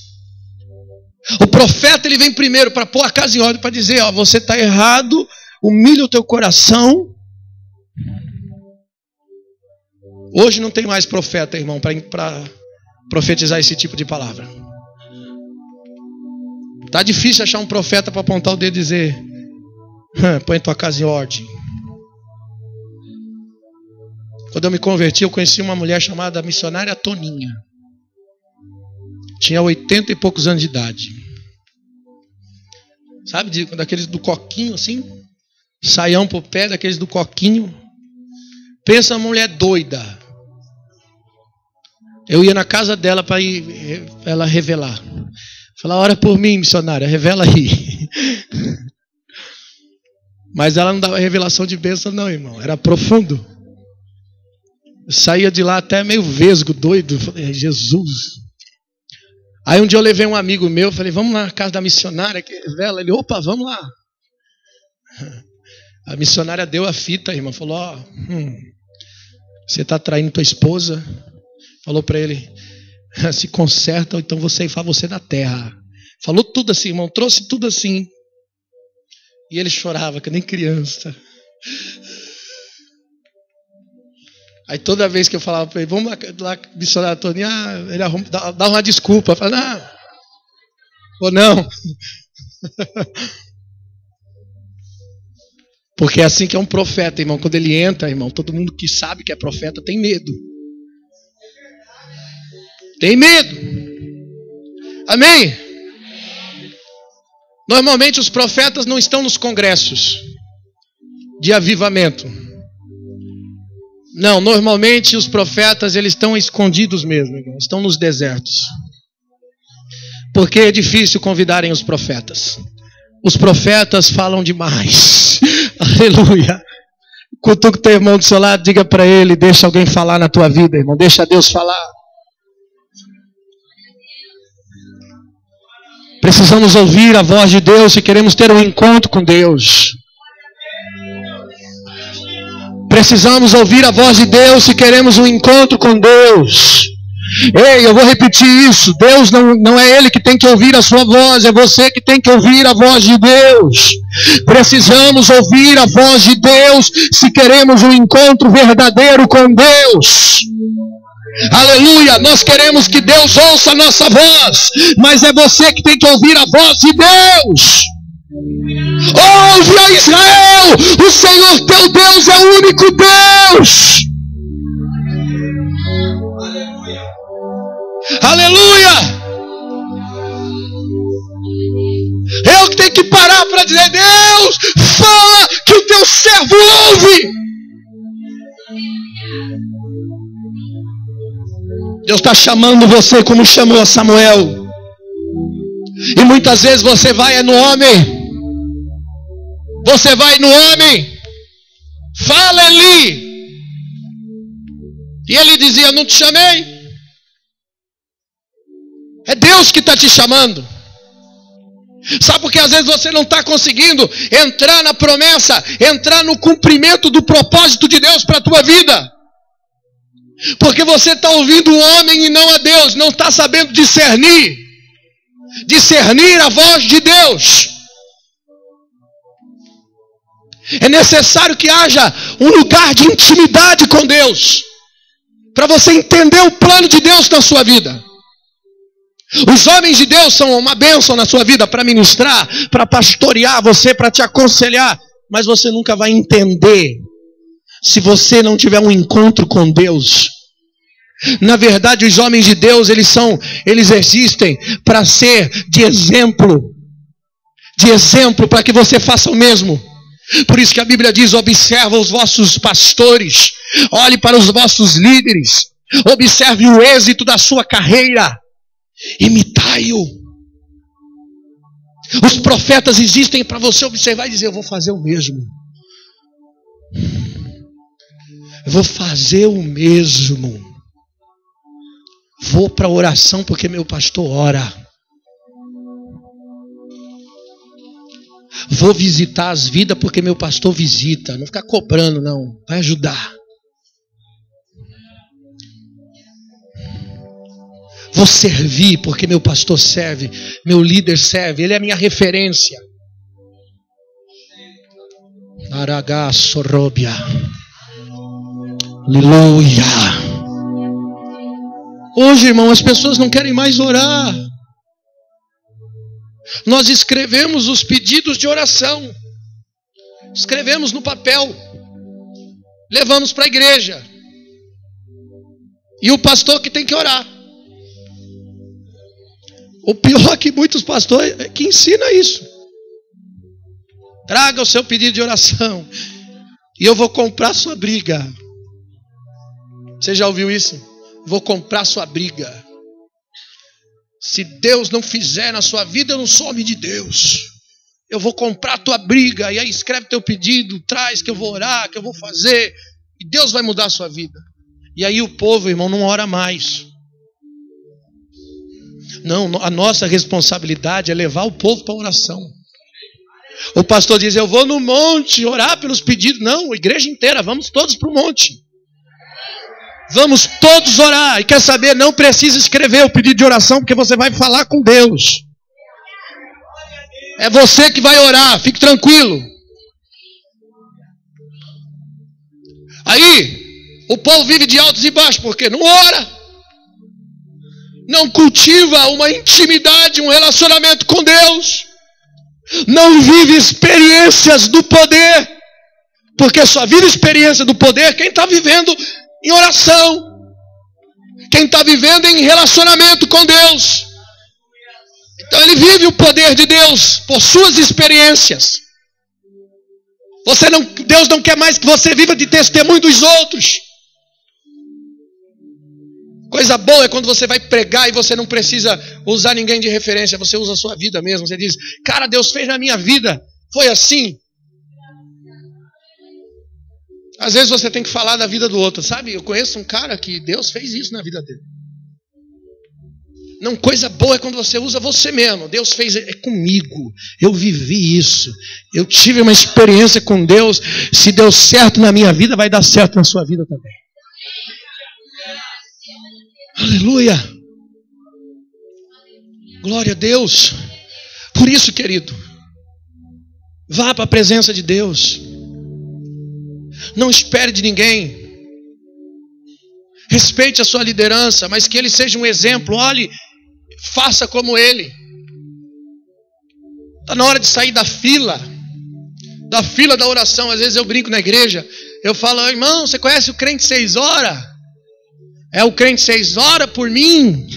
O profeta, ele vem primeiro para pôr a casa em ordem, para dizer: ó, você está errado, humilha o teu coração. Hoje não tem mais profeta, irmão, para profetizar esse tipo de palavra. Está difícil achar um profeta para apontar o dedo e dizer: põe tua casa em ordem. Quando eu me converti, eu conheci uma mulher chamada missionária Toninha. Tinha 80 e poucos anos de idade. Sabe, daqueles do coquinho assim? Saião pro pé, daqueles do coquinho. Pensa uma mulher doida. Eu ia na casa dela para ela revelar. Falar: ora por mim, missionária, revela aí. Mas ela não dava revelação de bênção não, irmão. Era profundo. Eu saía de lá até meio vesgo, doido. Falei: Jesus. Aí um dia eu levei um amigo meu, falei: vamos lá na casa da missionária que revela. Ele: opa, vamos lá. A missionária deu a fita, irmão. Falou: ó, você está traindo tua esposa. Falou para ele: se conserta, ou então você faz você da terra. Falou tudo assim, irmão, trouxe tudo assim. E ele chorava, que nem criança. Aí toda vez que eu falava para ele: vamos lá missionária Toninha, ele dava uma desculpa. Falava: não, ou não. Porque é assim que é um profeta, irmão. Quando ele entra, irmão, todo mundo que sabe que é profeta tem medo. Tem medo. Amém? Normalmente os profetas não estão nos congressos de avivamento. Não, normalmente os profetas, eles estão escondidos mesmo, irmão. Estão nos desertos. Porque é difícil convidarem os profetas. Os profetas falam demais. Aleluia. Cutuca o teu irmão do seu lado, diga para ele, deixa alguém falar na tua vida, irmão. Deixa Deus falar. Precisamos ouvir a voz de Deus se queremos ter um encontro com Deus. Precisamos ouvir a voz de Deus se queremos um encontro com Deus. Ei, eu vou repetir isso. Deus não é Ele que tem que ouvir a sua voz, é você que tem que ouvir a voz de Deus. Precisamos ouvir a voz de Deus se queremos um encontro verdadeiro com Deus. Aleluia, nós queremos que Deus ouça a nossa voz, mas é você que tem que ouvir a voz de Deus. Ouve, ó Israel, o Senhor teu Deus é o único Deus. Aleluia. Eu que tenho que parar para dizer, Deus, fala que o teu servo ouve. Deus está chamando você como chamou a Samuel. E muitas vezes você vai no homem. Você vai no homem. Fala, Eli. E ele dizia, não te chamei. É Deus que está te chamando. Sabe por que às vezes você não está conseguindo entrar na promessa, entrar no cumprimento do propósito de Deus para a tua vida? Porque você está ouvindo o homem e não a Deus. Não está sabendo discernir a voz de Deus. É necessário que haja um lugar de intimidade com Deus, para você entender o plano de Deus na sua vida. Os homens de Deus são uma bênção na sua vida para ministrar, para pastorear você, para te aconselhar, mas você nunca vai entender se você não tiver um encontro com Deus. Na verdade, os homens de Deus, eles existem para ser de exemplo para que você faça o mesmo. Por isso que a Bíblia diz, observa os vossos pastores, olhe para os vossos líderes, observe o êxito da sua carreira, imitai-o. Os profetas existem para você observar e dizer, eu vou fazer o mesmo. Eu vou fazer o mesmo. Vou para a oração porque meu pastor ora. Vou visitar as vidas porque meu pastor visita. Não ficar cobrando, não. Vai ajudar. Vou servir porque meu pastor serve. Meu líder serve. Ele é a minha referência. Naragasorobia. Aleluia. Hoje, irmão, as pessoas não querem mais orar. Nós escrevemos os pedidos de oração. Escrevemos no papel. Levamos para a igreja. E o pastor que tem que orar. O pior é que muitos pastores é que ensina isso. Traga o seu pedido de oração e eu vou comprar sua briga. Você já ouviu isso? Vou comprar sua briga. Se Deus não fizer na sua vida, eu não sou homem de Deus. Eu vou comprar a tua briga. E aí escreve teu pedido, traz que eu vou orar, que eu vou fazer. E Deus vai mudar a sua vida. E aí o povo, irmão, não ora mais. Não, a nossa responsabilidade é levar o povo para a oração. O pastor diz, eu vou no monte orar pelos pedidos. Não, a igreja inteira, vamos todos para o monte. Vamos todos orar. E quer saber, não precisa escrever o pedido de oração, porque você vai falar com Deus. É você que vai orar, fique tranquilo. Aí, o povo vive de altos e baixos, porque não ora. Não cultiva uma intimidade, um relacionamento com Deus. Não vive experiências do poder. Porque só vive experiência do poder quem está vivendo em oração. Quem está vivendo em relacionamento com Deus. Então ele vive o poder de Deus por suas experiências. Deus não quer mais que você viva de testemunho dos outros. Coisa boa é quando você vai pregar e você não precisa usar ninguém de referência. Você usa a sua vida mesmo. Você diz, cara, Deus fez na minha vida. Foi assim. Às vezes você tem que falar da vida do outro, sabe? Eu conheço um cara que Deus fez isso na vida dele. Não, coisa boa é quando você usa você mesmo. Deus fez, é comigo. Eu vivi isso. Eu tive uma experiência com Deus. Se deu certo na minha vida, vai dar certo na sua vida também. Aleluia. Glória a Deus. Por isso, querido, vá para a presença de Deus. Não espere de ninguém. Respeite a sua liderança, mas que ele seja um exemplo. Olhe, faça como ele. Está na hora de sair da fila da oração. Às vezes eu brinco na igreja, eu falo: irmão, você conhece o crente 6 horas? É o crente 6 horas por mim.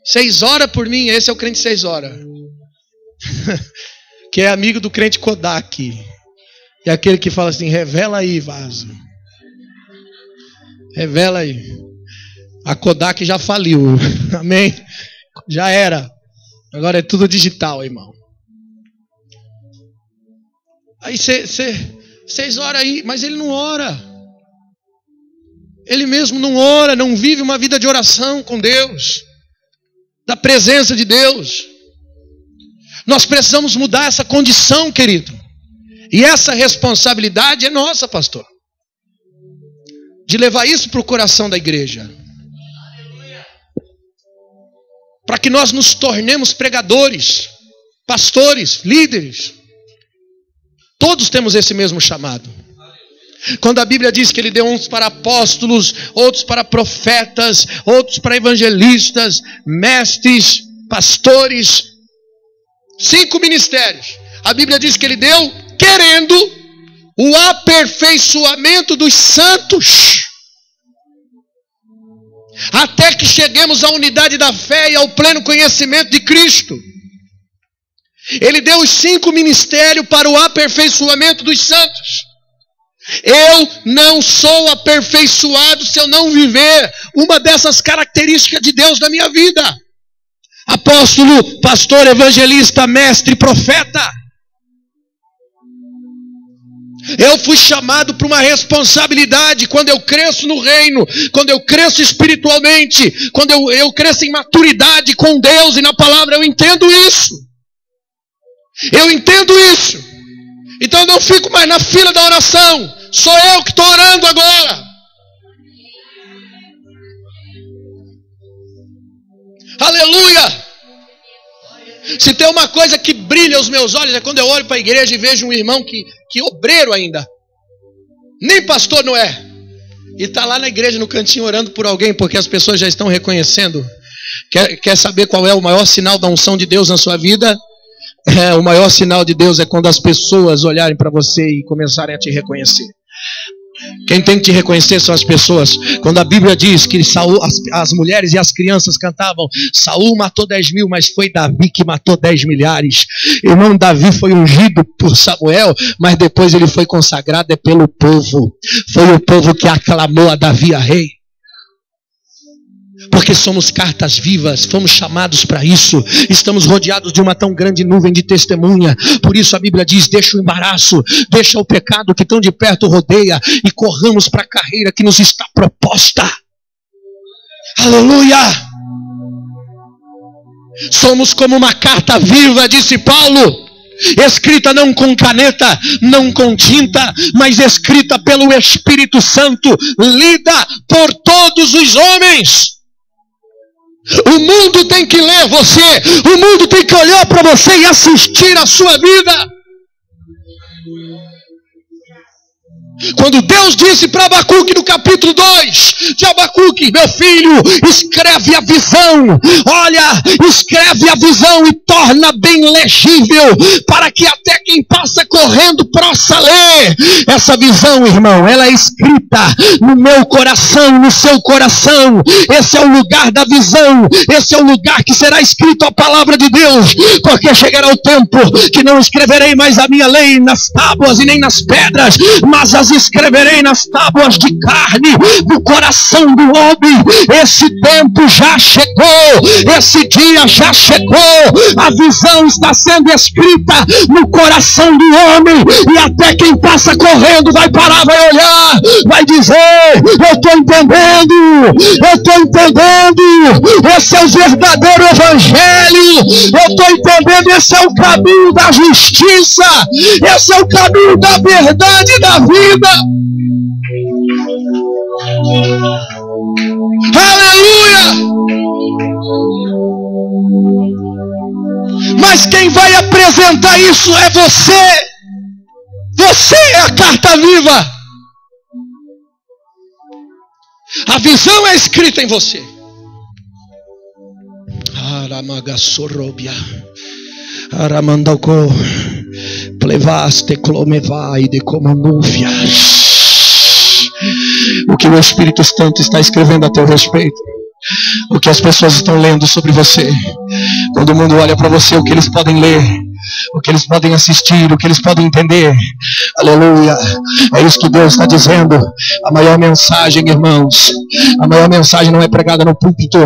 6 horas por mim, esse é o crente 6 horas. Que é amigo do crente Kodak. E aquele que fala assim: revela aí, vaso. Revela aí. A Kodak já faliu. Amém? Já era. Agora é tudo digital, irmão. Aí 6 horas aí, mas ele não ora. Ele mesmo não ora, não vive uma vida de oração com Deus, da presença de Deus. Nós precisamos mudar essa condição, querido. E essa responsabilidade é nossa, pastor, de levar isso para o coração da igreja, para que nós nos tornemos pregadores, pastores, líderes. Todos temos esse mesmo chamado. Quando a Bíblia diz que ele deu uns para apóstolos, outros para profetas, outros para evangelistas, mestres, pastores, 5 ministérios. A Bíblia diz que ele deu querendo o aperfeiçoamento dos santos, até que cheguemos à unidade da fé e ao pleno conhecimento de Cristo. Ele deu os 5 ministérios para o aperfeiçoamento dos santos. Eu não sou aperfeiçoado se eu não viver uma dessas características de Deus na minha vida. Apóstolo, pastor, evangelista, mestre, profeta. Eu fui chamado para uma responsabilidade. Quando eu cresço no reino, quando eu cresço espiritualmente, quando eu cresço em maturidade com Deus e na palavra, eu entendo isso. Eu entendo isso. Então eu não fico mais na fila da oração. Sou eu que estou orando agora. Aleluia. Se tem uma coisa que brilha aos meus olhos, é quando eu olho para a igreja e vejo um irmão que obreiro ainda, nem pastor não é, e está lá na igreja no cantinho orando por alguém, porque as pessoas já estão reconhecendo. Quer saber qual é o maior sinal da unção de Deus na sua vida? O maior sinal de Deus é quando as pessoas olharem para você e começarem a te reconhecer. Quem tem que te reconhecer são as pessoas. Quando a Bíblia diz que Saul, as mulheres e as crianças cantavam: Saul matou 10.000, mas foi Davi que matou 10 milhares. Irmão, Davi foi ungido por Samuel, mas depois ele foi consagrado pelo povo. Foi o povo que aclamou a Davi a rei. Porque somos cartas vivas, fomos chamados para isso. Estamos rodeados de uma tão grande nuvem de testemunha. Por isso a Bíblia diz: deixa o embaraço, deixa o pecado que tão de perto rodeia, e corramos para a carreira que nos está proposta. Aleluia! Somos como uma carta viva, disse Paulo, escrita não com caneta, não com tinta, mas escrita pelo Espírito Santo, lida por todos os homens. O mundo tem que ler você, o mundo tem que olhar para você e assistir a sua vida. Quando Deus disse para Abacuque no capítulo 2 de Abacuque: meu filho, escreve a visão, olha, escreve a visão e torna bem legível, para que até quem passa correndo possa ler. Essa visão, irmão, ela é escrita no meu coração, no seu coração. Esse é o lugar da visão, esse é o lugar que será escrito a palavra de Deus, porque chegará o tempo que não escreverei mais a minha lei nas tábuas e nem nas pedras, mas as escreverei nas tábuas de carne do coração do homem. Esse tempo já chegou, esse dia já chegou. A visão está sendo escrita no coração do homem, e até quem passa correndo vai parar, vai olhar, vai dizer: eu estou entendendo, esse é o verdadeiro evangelho, eu estou entendendo, esse é o caminho da justiça, esse é o caminho da verdade e da vida. Aleluia! Mas quem vai apresentar isso é você. Você é a carta viva. A visão é escrita em você. Aramagasorobia. Aramandoko. Plevaste clomevai de comanúvia. O que o Espírito Santo está escrevendo a teu respeito, o que as pessoas estão lendo sobre você. Quando o mundo olha para você, o que eles podem ler, o que eles podem assistir, o que eles podem entender. Aleluia. É isso que Deus está dizendo. A maior mensagem, irmãos, a maior mensagem não é pregada no púlpito,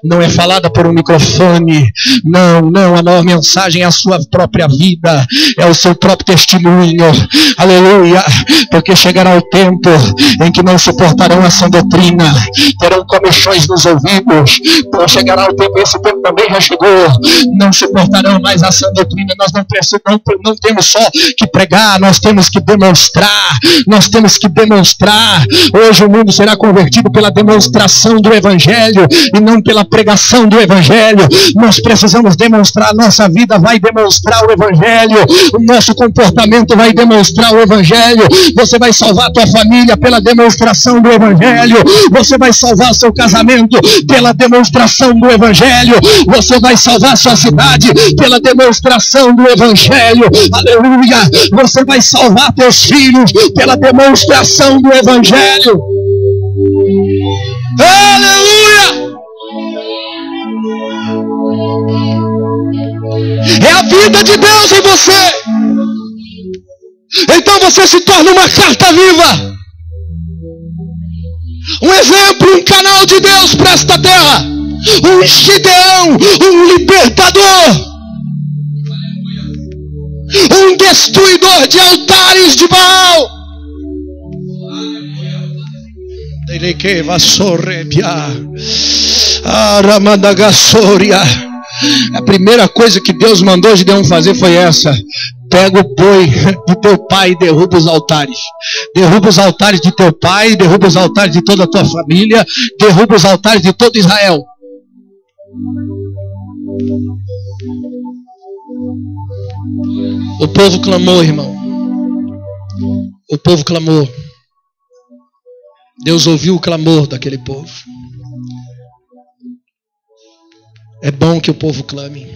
não é falada por um microfone. Não, a maior mensagem é a sua própria vida, é o seu próprio testemunho. Aleluia. Porque chegará o tempo em que não suportarão a sã doutrina, terão comichões nos ouvidos. Chegará o tempo, esse tempo também já chegou, não suportarão mais a sã doutrina. Nós não temos só que pregar, nós temos que demonstrar. Hoje o mundo será convertido pela demonstração do Evangelho e não pela pregação do Evangelho. Nós precisamos demonstrar, nossa vida vai demonstrar o Evangelho, o nosso comportamento vai demonstrar o Evangelho. Você vai salvar a tua família pela demonstração do Evangelho, você vai salvar seu casamento pela demonstração do Evangelho, você vai salvar sua cidade pela demonstração do Evangelho. Aleluia. Você vai salvar teus filhos pela demonstração do Evangelho. Aleluia. É a vida de Deus em você. Então você se torna uma carta viva, um exemplo, um canal de Deus para esta terra, um Gideão, um libertador, um destruidor de altares de Baal. A primeira coisa que Deus mandou Gideão fazer foi essa: pega o boi de teu pai e derruba os altares. Derruba os altares de teu pai, derruba os altares de toda a tua família, derruba os altares de todo Israel. O povo clamou, irmão. O povo clamou. Deus ouviu o clamor daquele povo. É bom que o povo clame.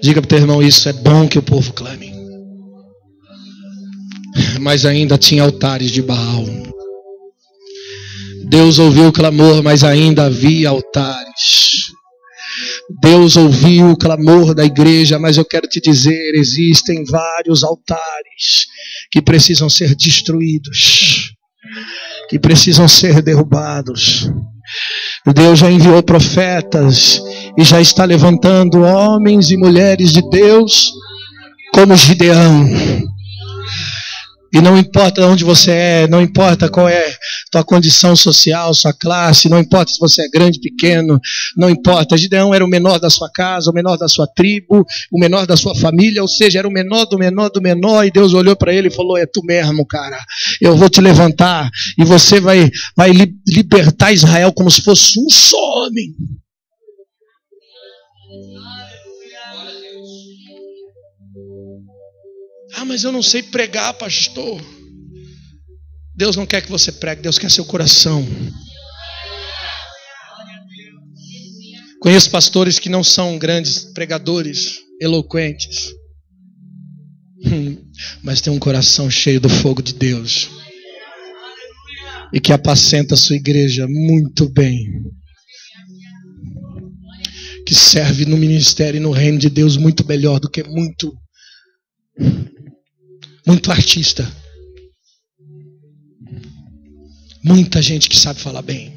Diga para o teu irmão isso: é bom que o povo clame. Mas ainda tinha altares de Baal. Deus ouviu o clamor, mas ainda havia altares. Deus ouviu o clamor da igreja, mas eu quero te dizer, existem vários altares que precisam ser destruídos, que precisam ser derrubados. Deus já enviou profetas e já está levantando homens e mulheres de Deus como Gideão. E não importa onde você é, não importa qual é tua condição social, sua classe, não importa se você é grande, pequeno, não importa. Gideão era o menor da sua casa, o menor da sua tribo, o menor da sua família, ou seja, era o menor do menor do menor, e Deus olhou para ele e falou: é tu mesmo, cara, eu vou te levantar e você vai libertar Israel como se fosse um só homem. Ah, mas eu não sei pregar, pastor. Deus não quer que você pregue, Deus quer seu coração. Conheço pastores que não são grandes pregadores, eloquentes, mas tem um coração cheio do fogo de Deus e que apacenta a sua igreja muito bem, que serve no ministério e no reino de Deus muito melhor do que muito artista, muita gente que sabe falar bem.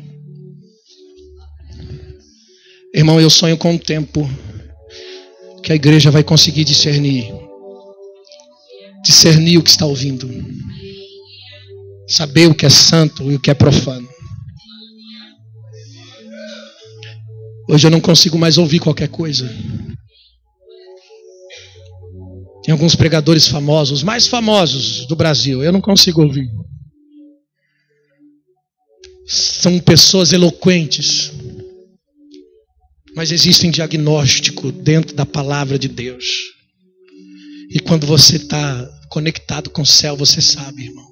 Irmão, eu sonho com um tempo que a igreja vai conseguir discernir o que está ouvindo, saber o que é santo e o que é profano. Hoje eu não consigo mais ouvir qualquer coisa. Tem alguns pregadores famosos, os mais famosos do Brasil, eu não consigo ouvir. São pessoas eloquentes, mas existe um diagnóstico dentro da palavra de Deus. E quando você está conectado com o céu, você sabe, irmão.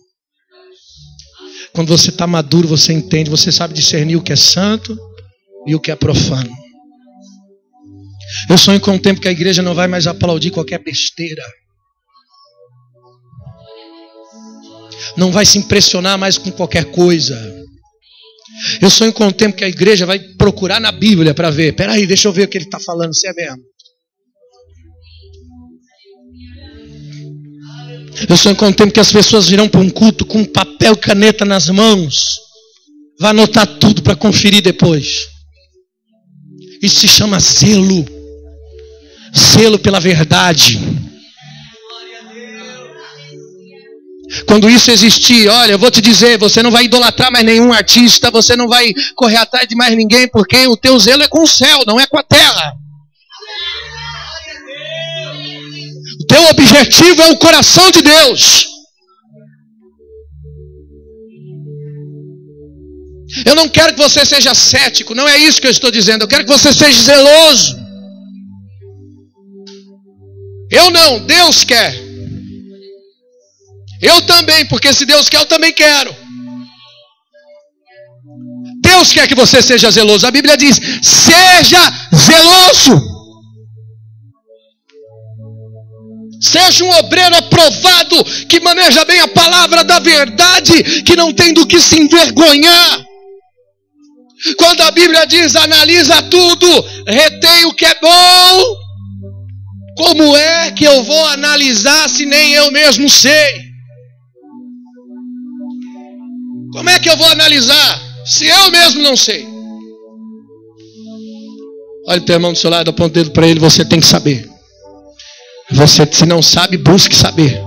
Quando você está maduro, você entende, você sabe discernir o que é santo e o que é profano. Eu sonho com um tempo que a igreja não vai mais aplaudir qualquer besteira. Não vai se impressionar mais com qualquer coisa. Eu sonho com um tempo que a igreja vai procurar na Bíblia para ver. Peraí, deixa eu ver o que ele está falando, se é mesmo. Eu sonho com um tempo que as pessoas virão para um culto com papel e caneta nas mãos. Vai anotar tudo para conferir depois. Isso se chama zelo. Zelo pela verdade. Quando isso existir, olha, eu vou te dizer, você não vai idolatrar mais nenhum artista, você não vai correr atrás de mais ninguém, porque o teu zelo é com o céu, não é com a terra. O teu objetivo é o coração de Deus. Eu não quero que você seja cético, não é isso que eu estou dizendo, eu quero que você seja zeloso. Eu não, Deus quer. Eu também, porque se Deus quer, eu também quero. Deus quer que você seja zeloso. A Bíblia diz, seja zeloso. Seja um obreiro aprovado, que maneja bem a palavra da verdade, que não tem do que se envergonhar. Quando a Bíblia diz, analisa tudo, retém o que é bom, como é que eu vou analisar se nem eu mesmo sei? Como é que eu vou analisar se eu mesmo não sei? Olha o teu irmão do seu lado, aponta o dedo para ele, você tem que saber. Você, se não sabe, busque saber.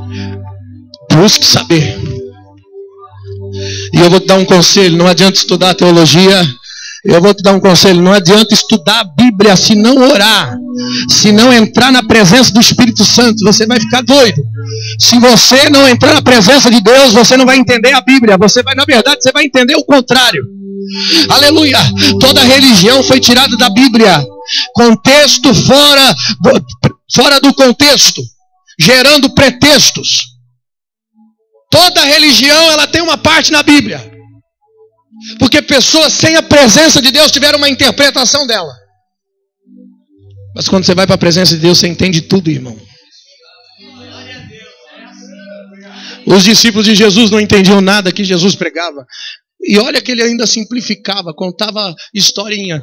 Busque saber. E eu vou te dar um conselho, não adianta estudar teologia. Eu vou te dar um conselho, não adianta estudar a Bíblia se não orar, se não entrar na presença do Espírito Santo, você vai ficar doido. Se você não entrar na presença de Deus, você não vai entender a Bíblia, na verdade, você vai entender o contrário. Aleluia! Toda religião foi tirada da Bíblia, contexto fora do contexto, gerando pretextos. Toda religião, ela tem uma parte na Bíblia. Porque pessoas sem a presença de Deus tiveram uma interpretação dela. Mas quando você vai para a presença de Deus, você entende tudo, irmão. Os discípulos de Jesus não entendiam nada que Jesus pregava. E olha que ele ainda simplificava, contava historinha.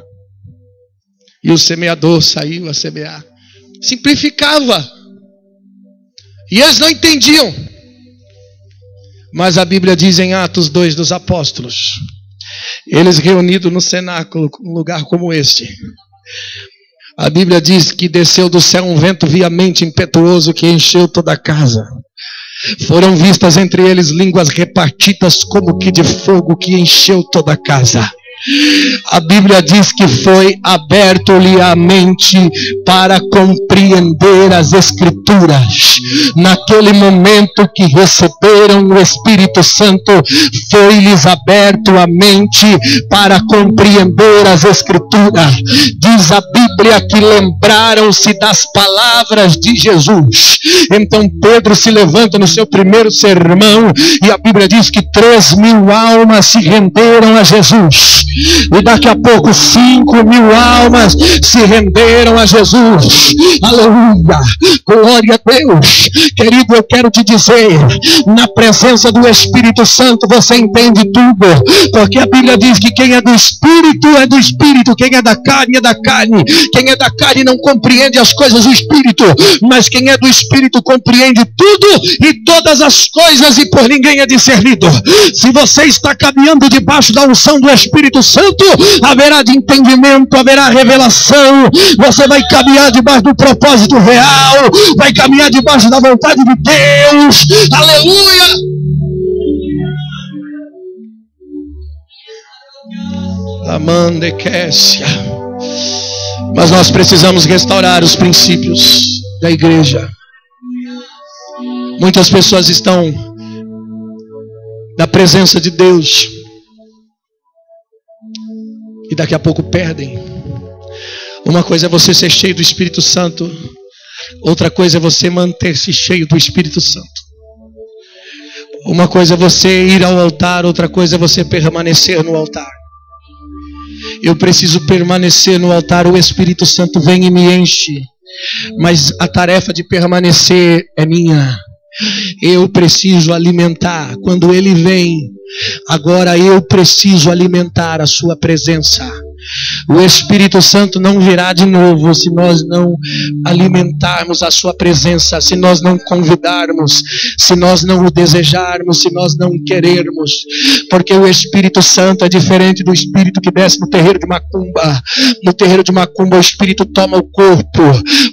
E o semeador saiu a semear. Simplificava. E eles não entendiam. Mas a Bíblia diz em Atos 2 dos apóstolos, eles reunidos no cenáculo, um lugar como este, a Bíblia diz que desceu do céu um vento viamente impetuoso que encheu toda a casa. Foram vistas entre eles línguas repartidas como que de fogo que encheu toda a casa. A Bíblia diz que foi aberto-lhe a mente para compreender as Escrituras. Naquele momento que receberam o Espírito Santo, foi-lhes aberto a mente para compreender as Escrituras. Diz a Bíblia que lembraram-se das palavras de Jesus. Então Pedro se levanta no seu primeiro sermão e a Bíblia diz que 3.000 almas se renderam a Jesus. E daqui a pouco 5.000 almas se renderam a Jesus. Aleluia, glória a Deus. Querido, eu quero te dizer, na presença do Espírito Santo você entende tudo, porque a Bíblia diz que quem é do Espírito é do Espírito, quem é da carne é da carne. Quem é da carne não compreende as coisas do Espírito, mas quem é do Espírito compreende tudo e todas as coisas, e por ninguém é discernido. Se você está caminhando debaixo da unção do Espírito Santo, haverá de entendimento, haverá revelação. Você vai caminhar debaixo do propósito real, vai caminhar debaixo da vontade de Deus. Aleluia! Amandequécia. Mas nós precisamos restaurar os princípios da igreja. Muitas pessoas estão na presença de Deus e daqui a pouco perdem. Uma coisa é você ser cheio do Espírito Santo, outra coisa é você manter-se cheio do Espírito Santo. Uma coisa é você ir ao altar, outra coisa é você permanecer no altar. Eu preciso permanecer no altar, o Espírito Santo vem e me enche, mas a tarefa de permanecer é minha. Eu preciso alimentar. Quando Ele vem, agora eu preciso alimentar a sua presença. O Espírito Santo não virá de novo se nós não alimentarmos a sua presença, se nós não convidarmos, se nós não o desejarmos, se nós não querermos. Porque o Espírito Santo é diferente do Espírito que desce no terreiro de macumba. No terreiro de macumba o Espírito toma o corpo.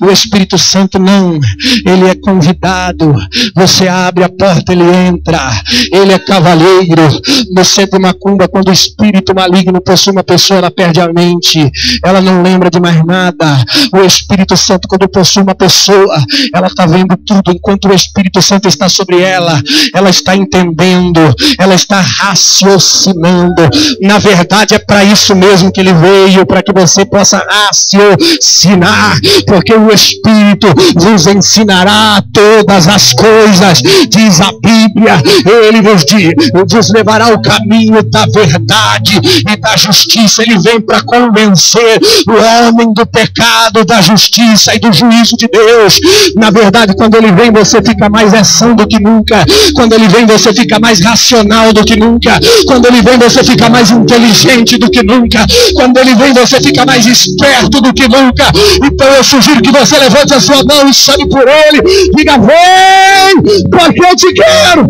O Espírito Santo não, ele é convidado. Você abre a porta, ele entra. Ele é cavalheiro. No centro de macumba, quando o Espírito maligno possui uma pessoa, ela perde a mente, ela não lembra de mais nada. O Espírito Santo, quando possui uma pessoa, ela está vendo tudo. Enquanto o Espírito Santo está sobre ela, ela está entendendo, ela está raciocinando. Na verdade é para isso mesmo que ele veio, para que você possa raciocinar, porque o Espírito vos ensinará todas as coisas, diz a Bíblia. Ele vos levará ao caminho da verdade e da justiça. Ele vem para convencer o homem do pecado, da justiça e do juízo de Deus. Na verdade, quando ele vem, você fica mais ação do que nunca. Quando ele vem, você fica mais racional do que nunca. Quando ele vem, você fica mais inteligente do que nunca. Quando ele vem, você fica mais esperto do que nunca. Então eu sugiro que você levante a sua mão e chame por ele. Diga: vem, porque eu te quero.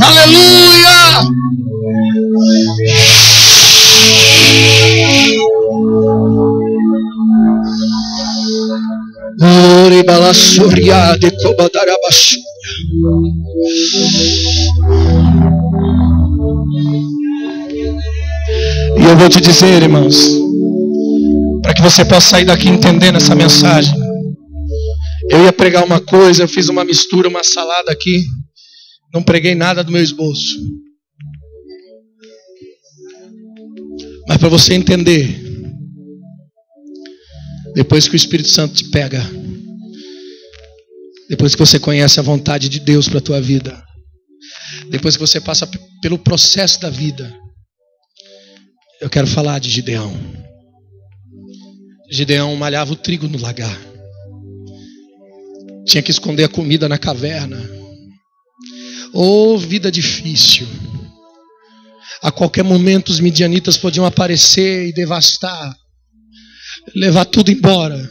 Aleluia! E eu vou te dizer, irmãos, para que você possa sair daqui entendendo essa mensagem. Eu ia pregar uma coisa, eu fiz uma mistura, uma salada aqui. Não preguei nada do meu esboço. Mas para você entender, depois que o Espírito Santo te pega, depois que você conhece a vontade de Deus para a tua vida, depois que você passa pelo processo da vida, eu quero falar de Gideão. Gideão malhava o trigo no lagar. Tinha que esconder a comida na caverna. Oh, vida difícil. A qualquer momento os midianitas podiam aparecer e devastar, levar tudo embora.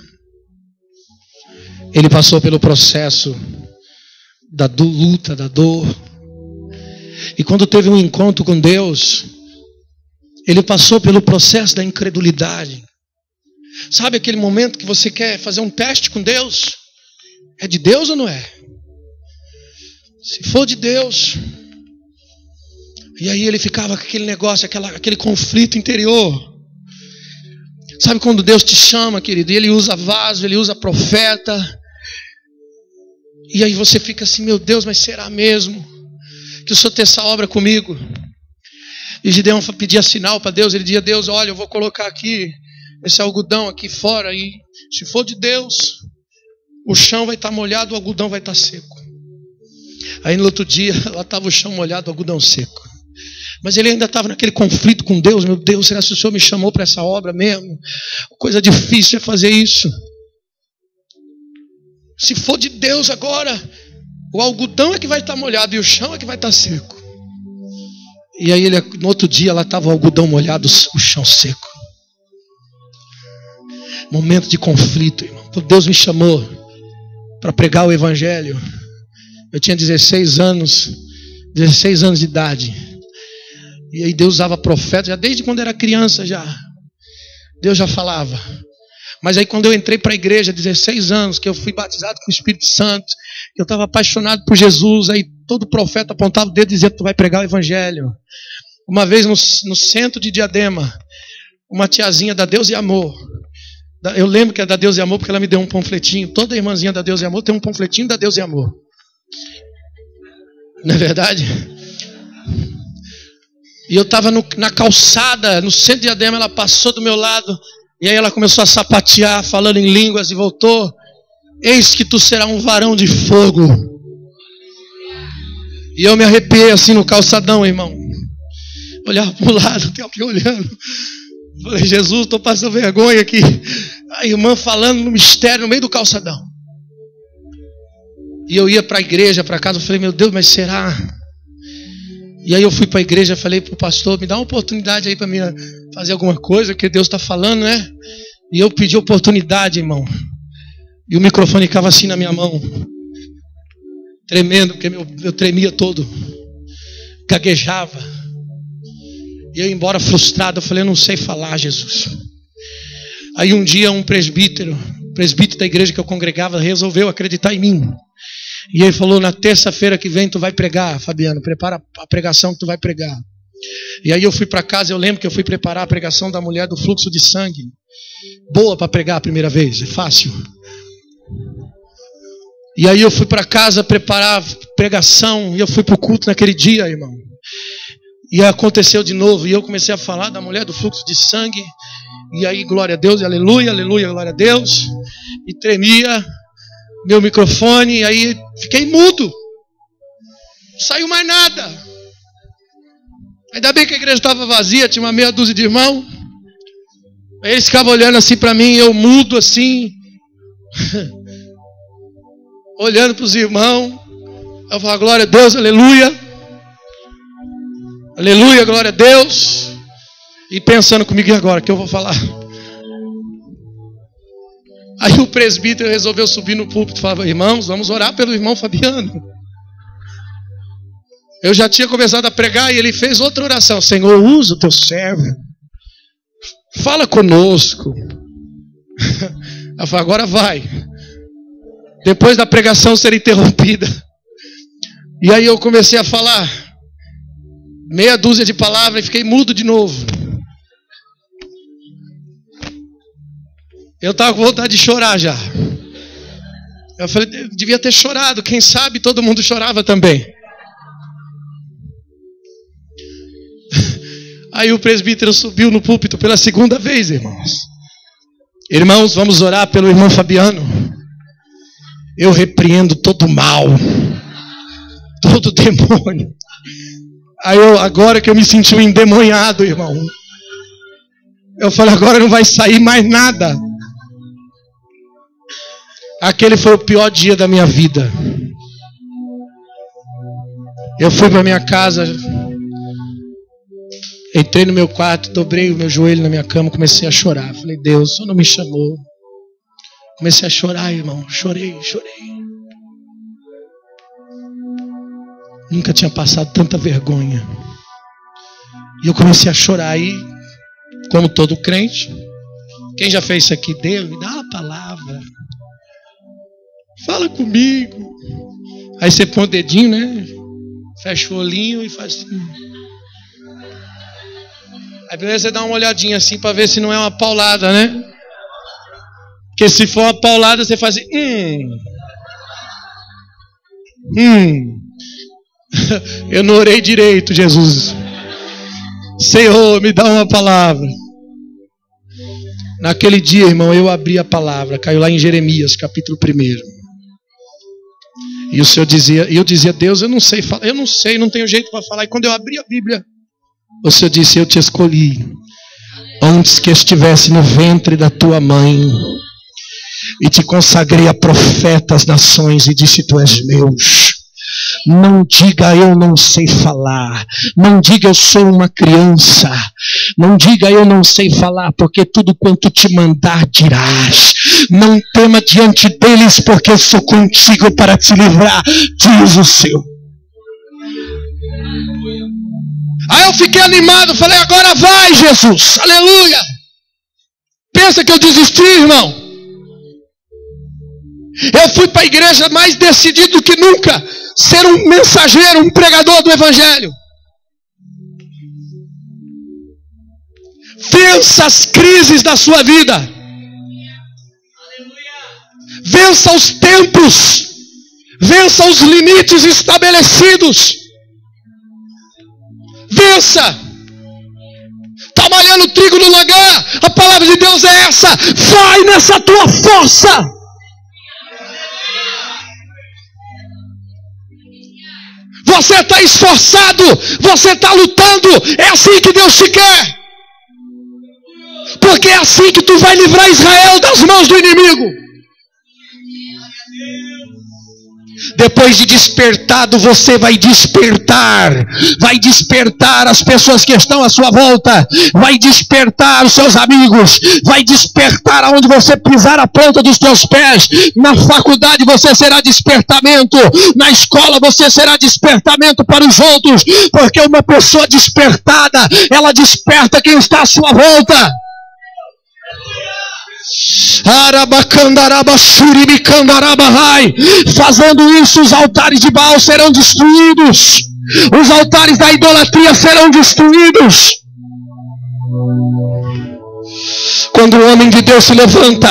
Ele passou pelo processo da luta, da dor. E quando teve um encontro com Deus, ele passou pelo processo da incredulidade. Sabe aquele momento que você quer fazer um teste com Deus? É de Deus ou não é? Se for de Deus. E aí ele ficava com aquele negócio, aquele conflito interior. Sabe quando Deus te chama, querido, e Ele usa vaso, Ele usa profeta. E aí você fica assim: meu Deus, mas será mesmo que o Senhor tem essa obra comigo? E Gideão pedia sinal para Deus. Ele dizia: Deus, olha, eu vou colocar aqui esse algodão aqui fora, e se for de Deus, o chão vai estar molhado, o algodão vai estar seco. Aí no outro dia, lá estava o chão molhado, o algodão seco. Mas ele ainda estava naquele conflito com Deus. Meu Deus, será que o Senhor me chamou para essa obra mesmo? Coisa difícil é fazer isso. Se for de Deus agora, o algodão é que vai estar molhado e o chão é que vai estar seco. E aí no outro dia lá estava o algodão molhado, o chão seco. Momento de conflito, irmão. Deus me chamou para pregar o Evangelho. Eu tinha 16 anos de idade. E aí Deus usava profeta, já desde quando era criança já. Deus já falava. Mas aí quando eu entrei para a igreja, 16 anos, que eu fui batizado com o Espírito Santo, que eu estava apaixonado por Jesus, aí todo profeta apontava o dedo e dizia: tu vai pregar o evangelho. Uma vez no centro de Diadema, uma tiazinha da Deus e Amor. Eu lembro que é da Deus e Amor porque ela me deu um panfletinho. Toda irmãzinha da Deus e Amor tem um panfletinho da Deus e Amor. Não é verdade? E eu estava na calçada, no centro de Diadema, ela passou do meu lado, e aí ela começou a sapatear, falando em línguas, e voltou: eis que tu serás um varão de fogo. E eu me arrepiei assim no calçadão, irmão. Olhava para o lado, tem alguém olhando. Falei: Jesus, estou passando vergonha aqui. A irmã falando no mistério, no meio do calçadão. E eu ia para a igreja, para casa, eu falei: meu Deus, mas será? E aí eu fui para a igreja, falei para o pastor: me dá uma oportunidade aí para mim fazer alguma coisa, que Deus está falando, né? E eu pedi oportunidade, irmão. E o microfone ficava assim na minha mão, tremendo, porque eu tremia todo, gaguejava. E eu ia embora frustrado, eu falei: eu não sei falar, Jesus. Aí um dia um presbítero da igreja que eu congregava, resolveu acreditar em mim. E ele falou: na terça-feira que vem tu vai pregar, Fabiano, prepara a pregação que tu vai pregar. E aí eu fui para casa, eu lembro que eu fui preparar a pregação da mulher do fluxo de sangue. Boa para pregar a primeira vez, é fácil. E aí eu fui para casa preparar a pregação, e eu fui para o culto naquele dia, irmão. E aconteceu de novo, e eu comecei a falar da mulher do fluxo de sangue. E aí, glória a Deus, e aleluia, aleluia, glória a Deus. E tremia meu microfone, e aí fiquei mudo. Não saiu mais nada. Ainda bem que a igreja estava vazia, tinha uma meia dúzia de irmãos. Aí eles ficavam olhando assim para mim, eu mudo assim, olhando para os irmãos. Eu falava: glória a Deus, aleluia, aleluia, glória a Deus. E pensando comigo: e agora, o que eu vou falar? Aí o presbítero resolveu subir no púlpito e falava: irmãos, vamos orar pelo irmão Fabiano. Eu já tinha começado a pregar e ele fez outra oração: Senhor, usa o teu servo, fala conosco. Eu falei: agora vai. Depois da pregação ser interrompida. E aí eu comecei a falar meia dúzia de palavras e fiquei mudo de novo. Eu estava com vontade de chorar já. Eu falei: eu devia ter chorado. Quem sabe todo mundo chorava também. Aí o presbítero subiu no púlpito pela segunda vez, irmãos. Irmãos, vamos orar pelo irmão Fabiano. Eu repreendo todo mal, todo demônio. Aí agora que eu me senti um endemoniado, irmão, eu falei: agora não vai sair mais nada. Aquele foi o pior dia da minha vida. Eu fui para minha casa, entrei no meu quarto, dobrei o meu joelho na minha cama, comecei a chorar. Falei: Deus, o Senhor não me chamou. Comecei a chorar, irmão. Chorei. Nunca tinha passado tanta vergonha. E eu comecei a chorar aí, como todo crente. Quem já fez isso aqui? Deus, me dá uma palavra. Fala comigo. Aí você põe o dedinho, né? Fecha o olhinho e faz assim. Aí primeiro você dá uma olhadinha assim para ver se não é uma paulada, né? Porque se for uma paulada, você faz assim. Eu não orei direito, Jesus. Senhor, me dá uma palavra. Naquele dia, irmão, eu abri a palavra. Caiu lá em Jeremias, capítulo 1. E o Senhor dizia, eu dizia: Deus, eu não sei falar, não tenho jeito para falar. E quando eu abri a Bíblia, o Senhor disse: eu te escolhi antes que estivesse no ventre da tua mãe, e te consagrei a profeta às nações, e disse: tu és meu. Não diga eu não sei falar. Não diga eu sou uma criança. Não diga eu não sei falar, porque tudo quanto te mandar dirás. Não tema diante deles, porque eu sou contigo para te livrar, diz o Senhor. Aí eu fiquei animado, falei, agora vai, Jesus, aleluia. Pensa que eu desisti, irmão? Eu fui para a igreja mais decidido que nunca ser um mensageiro, um pregador do Evangelho. Vença as crises da sua vida. Vença os tempos. Vença os limites estabelecidos. Vença. Está malhando trigo no lagar. A palavra de Deus é essa. Vai nessa tua força. Você está esforçado. Você está lutando. É assim que Deus te quer. Porque é assim que tu vai livrar Israel das mãos do inimigo. Depois de despertado, você vai despertar. Vai despertar as pessoas que estão à sua volta. Vai despertar os seus amigos. Vai despertar aonde você pisar a planta dos teus pés. Na faculdade você será despertamento. Na escola você será despertamento para os outros. Porque uma pessoa despertada, ela desperta quem está à sua volta. Fazendo isso, os altares de Baal serão destruídos. Os altares da idolatria serão destruídos. Quando o homem de Deus se levanta,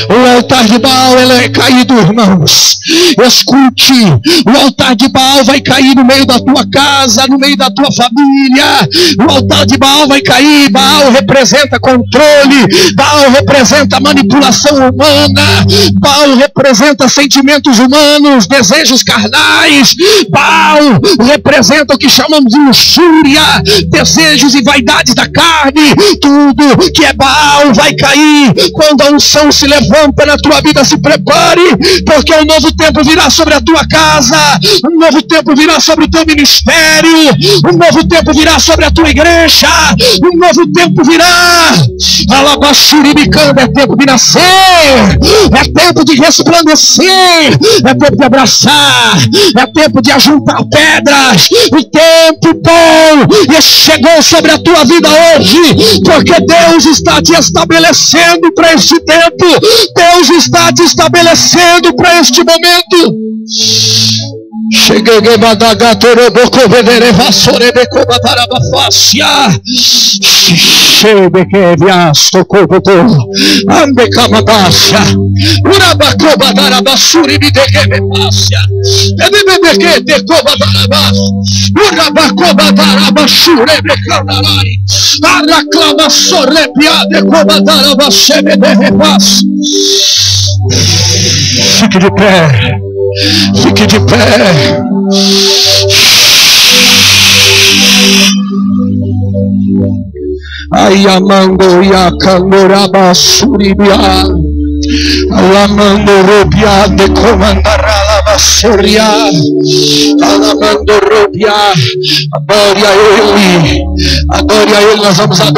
o altar de Baal ele é caído, irmãos. Escute, o altar de Baal vai cair no meio da tua casa, no meio da tua família. O altar de Baal vai cair. Baal representa controle. Baal representa manipulação humana. Baal representa sentimentos humanos, desejos carnais. Baal representa o que chamamos de luxúria, desejos e vaidades da carne. Tudo que é Baal vai cair. Quando a unção se levanta na tua vida, se prepare, porque um novo tempo virá sobre a tua casa, um novo tempo virá sobre o teu ministério, um novo tempo virá sobre a tua igreja, um novo tempo virá. Alabaxuribicanda, é tempo de nascer, é tempo de resplandecer, é tempo de abraçar, é tempo de ajuntar pedras. O tempo bom chegou sobre a tua vida hoje, porque Deus está te estabelecendo para este tempo. Deus está te estabelecendo para este momento. Cheguei fique de pé. Fique de pé. Ai amando ya candoraba suribia. Alamando robia de comandará la vassoria. Alamando robia. Adore a Ele. Adore a Ele. Nós vamos adorar.